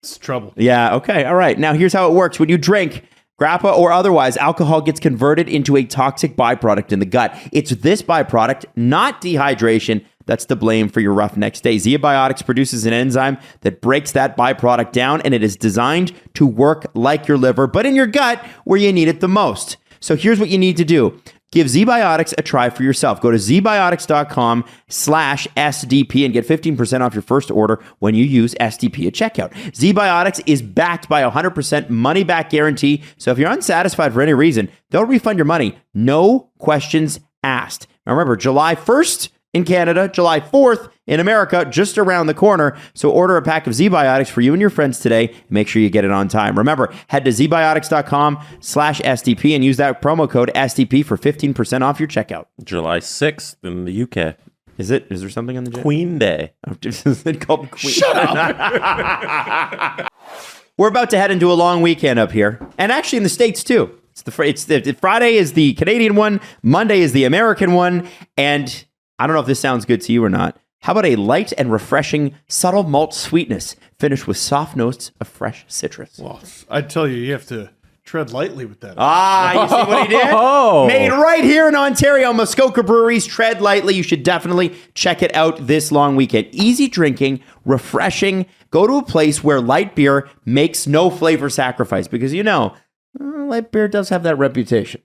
Speaker 2: It's trouble.
Speaker 1: yeah, okay, all right. Now here's how it works. When you drink grappa or otherwise, alcohol gets converted into a toxic byproduct in the gut. It's this byproduct, not dehydration, that's to blame for your rough next day. Zeobiotics produces an enzyme that breaks that byproduct down, and it is designed to work like your liver, but in your gut where you need it the most. So here's what you need to do. Give ZBiotics a try for yourself. Go to zbiotics.com/SDP and get 15% off your first order when you use SDP at checkout. ZBiotics is backed by a 100% money-back guarantee, so if you're unsatisfied for any reason, they'll refund your money. No questions asked. Now remember, July 1st in Canada, July 4th in America, just around the corner. So order a pack of ZBiotics for you and your friends today. Make sure you get it on time. Remember, head to zbiotics.com/SDP and use that promo code SDP for 15% off your checkout.
Speaker 5: July 6th in the UK.
Speaker 1: Is it? Is there something on the day?
Speaker 5: Queen Day.
Speaker 1: Oh, is it called Queen?
Speaker 2: Shut up.
Speaker 1: We're about to head into a long weekend up here, and actually in the States too. Friday is the Canadian one, Monday is the American one, and I don't know if this sounds good to you or not. How about a light and refreshing subtle malt sweetness finished with soft notes of fresh citrus?
Speaker 2: Well, I tell you, you have to tread lightly with that.
Speaker 1: Ah, you see what he did?
Speaker 5: Oh.
Speaker 1: Made right here in Ontario, Muskoka Breweries. Tread lightly. You should definitely check it out this long weekend. Easy drinking, refreshing. Go to a place where light beer makes no flavor sacrifice because, light beer does have that reputation.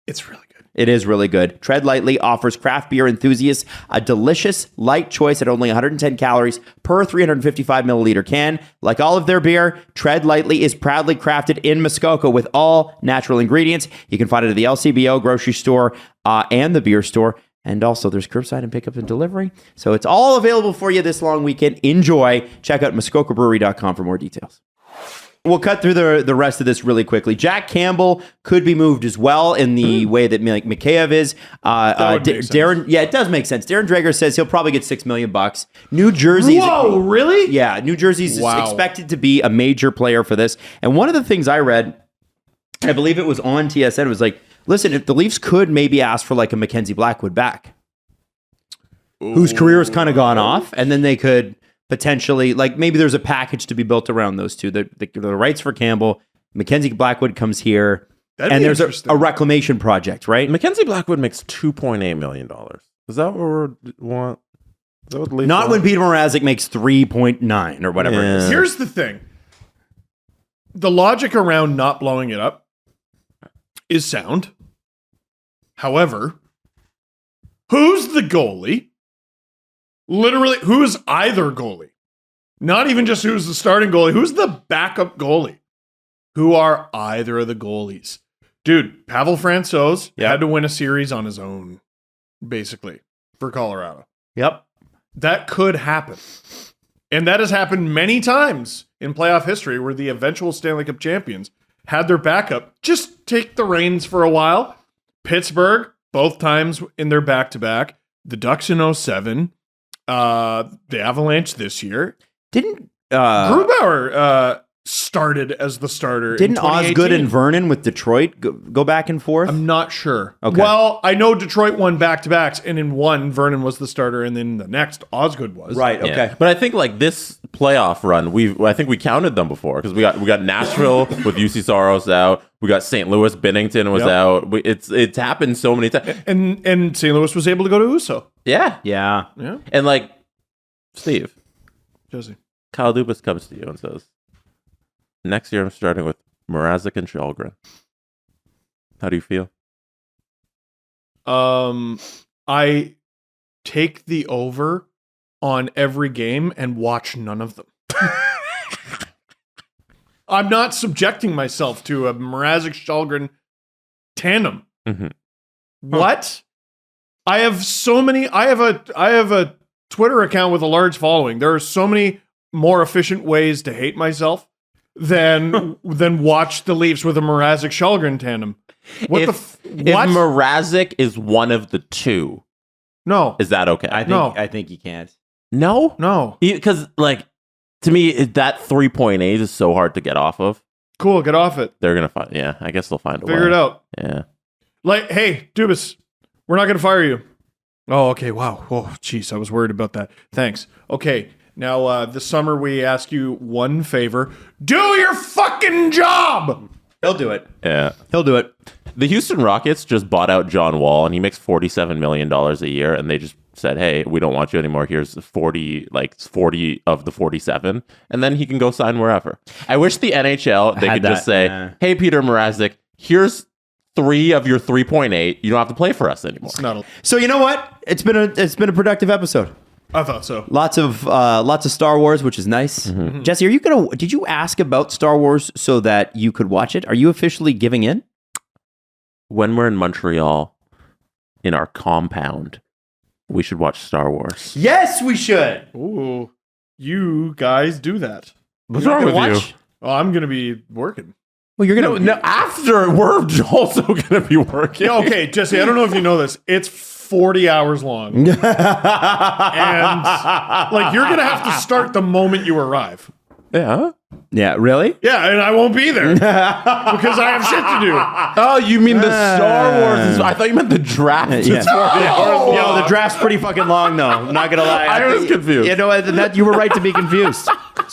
Speaker 2: It's really good.
Speaker 1: It is really good. Tread Lightly offers craft beer enthusiasts a delicious, light choice at only 110 calories per 355 milliliter can. Like all of their beer, Tread Lightly is proudly crafted in Muskoka with all natural ingredients. You can find it at the LCBO grocery store and the beer store. And also there's curbside and pickup and delivery. So it's all available for you this long weekend. Enjoy. Check out muskokabrewery.com for more details. We'll cut through the rest of this really quickly. Jack Campbell could be moved as well in the way that Mikheyev is. Darren, yeah, it does make sense. Darren Dreger says he'll probably get $6 million. New Jersey.
Speaker 2: Whoa, really?
Speaker 1: Yeah, New Jersey's expected to be a major player for this. And one of the things I read, I believe it was on TSN, it was like, listen, if the Leafs could maybe ask for like a Mackenzie Blackwood back, whose career has kind of gone off, and then they could potentially, like, maybe there's a package to be built around those two. The rights for Campbell, Mackenzie Blackwood comes here, and there's a reclamation project, right?
Speaker 5: Mackenzie Blackwood makes $2.8 million. Is that what we want? Is that what the Leafs
Speaker 1: Not
Speaker 5: want?
Speaker 1: when Peter Mrazek makes 3.9 or whatever it is.
Speaker 2: Here's the thing. The logic around not blowing it up is sound. However, who's the goalie? Literally, who's either goalie? Not even just who's the starting goalie. Who's the backup goalie? Who are either of the goalies? Dude, Pavel Francouz had to win a series on his own, basically, for Colorado.
Speaker 1: Yep.
Speaker 2: That could happen. And that has happened many times in playoff history where the eventual Stanley Cup champions had their backup just take the reins for a while. Pittsburgh, both times in their back-to-back. The Ducks in 2007. The Avalanche this year.
Speaker 1: Didn't
Speaker 2: Grubauer started as the starter?
Speaker 1: Didn't
Speaker 2: in 2018?
Speaker 1: Osgood and Vernon with Detroit go back and forth?
Speaker 2: I'm not sure.
Speaker 1: Okay.
Speaker 2: Well, I know Detroit won back-to-backs, and in one, Vernon was the starter, and then the next, Osgood was.
Speaker 1: Right. Okay.
Speaker 5: Yeah. But I think like this playoff run, I think we counted them before because we got Nashville with UC Soros out. We got St. Louis. Bennington was out. It's happened so many times.
Speaker 2: And St. Louis was able to go to USO.
Speaker 5: Yeah.
Speaker 1: Yeah.
Speaker 5: And like Steve,
Speaker 2: Jesse,
Speaker 5: Kyle Dubas comes to you and says, "Next year I'm starting with Mrazek and Shalgren." How do you feel?
Speaker 2: I take the over on every game and watch none of them. I'm not subjecting myself to a Mrazek Shalgren tandem.
Speaker 5: Mm-hmm.
Speaker 2: What? I have so many. I have a Twitter account with a large following. There are so many more efficient ways to hate myself than watch the Leafs with a Mrazek Shalgren tandem.
Speaker 5: If Mrazek is one of the two,
Speaker 2: no,
Speaker 5: is that okay?
Speaker 1: I think you can't.
Speaker 2: No.
Speaker 5: Because like to me, that 3.8 is so hard to get off of.
Speaker 2: Cool, get off it.
Speaker 5: They're gonna find. Yeah, I guess they'll find a way.
Speaker 2: Figure it out.
Speaker 5: Yeah.
Speaker 2: Like, hey, Dubas, we're not going to fire you. Oh, okay. Wow. Oh, jeez. I was worried about that. Thanks. Okay. Now, this summer, we ask you one favor. Do your fucking job!
Speaker 1: He'll do it.
Speaker 5: Yeah.
Speaker 1: He'll do it.
Speaker 5: The Houston Rockets just bought out John Wall, and he makes $47 million a year, and they just said, hey, we don't want you anymore. Here's 40 of the 47, and then he can go sign wherever. I wish the NHL, they could just say, hey, Peter Mrazek, here's 3 of your 3.8, you don't have to play for us anymore.
Speaker 2: It's not.
Speaker 1: So you know what? It's been a productive episode.
Speaker 2: I thought so.
Speaker 1: Lots of Star Wars, which is nice.
Speaker 5: Mm-hmm.
Speaker 1: Jesse, did you ask about Star Wars so that you could watch it? Are you officially giving in?
Speaker 5: When we're in Montreal, in our compound, we should watch Star Wars.
Speaker 1: Yes, we should.
Speaker 2: Ooh, you guys do that.
Speaker 5: What's
Speaker 1: You're
Speaker 5: wrong
Speaker 1: not
Speaker 5: with
Speaker 1: gonna
Speaker 5: you?
Speaker 1: watch?
Speaker 2: Oh, I'm gonna be working.
Speaker 1: Well, you're gonna.
Speaker 5: No, after we're also going to be working.
Speaker 2: Yeah, okay, Jesse. I don't know if you know this. It's 40 hours long, and like you're gonna have to start the moment you arrive.
Speaker 5: Yeah.
Speaker 1: Yeah, really?
Speaker 2: Yeah, and I won't be there because I have shit to do.
Speaker 5: Oh, you mean the Star Wars? I thought you meant the draft.
Speaker 1: Yeah.
Speaker 5: It's 40 hours long.
Speaker 1: Yo, the draft's pretty fucking long, though. I'm not gonna lie.
Speaker 5: I was confused.
Speaker 1: You know that you were right to be confused.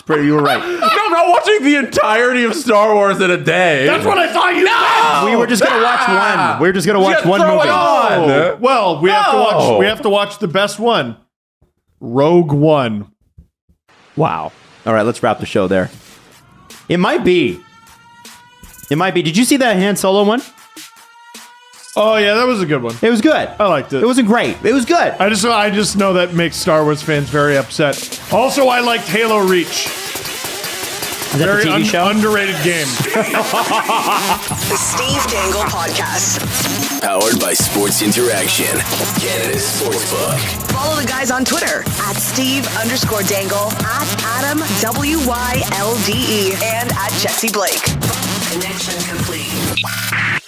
Speaker 1: You were right.
Speaker 5: No, I'm not watching the entirety of Star Wars in a day.
Speaker 2: That's what I thought you said.
Speaker 1: We were just gonna watch one. We were just gonna watch one
Speaker 5: throw
Speaker 1: movie.
Speaker 5: it on.
Speaker 2: Well, we have to watch. We have to watch the best one, Rogue One.
Speaker 1: Wow. All right, let's wrap the show there. It might be. Did you see that Han Solo one?
Speaker 2: Oh yeah, that was a good one.
Speaker 1: It was good.
Speaker 2: I liked it.
Speaker 1: It wasn't great. It was good.
Speaker 2: I just know that makes Star Wars fans very upset. Also, I liked Halo Reach.
Speaker 1: Is that
Speaker 2: Very
Speaker 1: the TV show?
Speaker 2: underrated game.
Speaker 4: The Steve Dangle Podcast.
Speaker 3: Powered by Sports Interaction, Canada's Sportsbook.
Speaker 4: Follow the guys on Twitter at Steve_Dangle, at Adam WYLDE, and at Jesse Blake. Connection complete.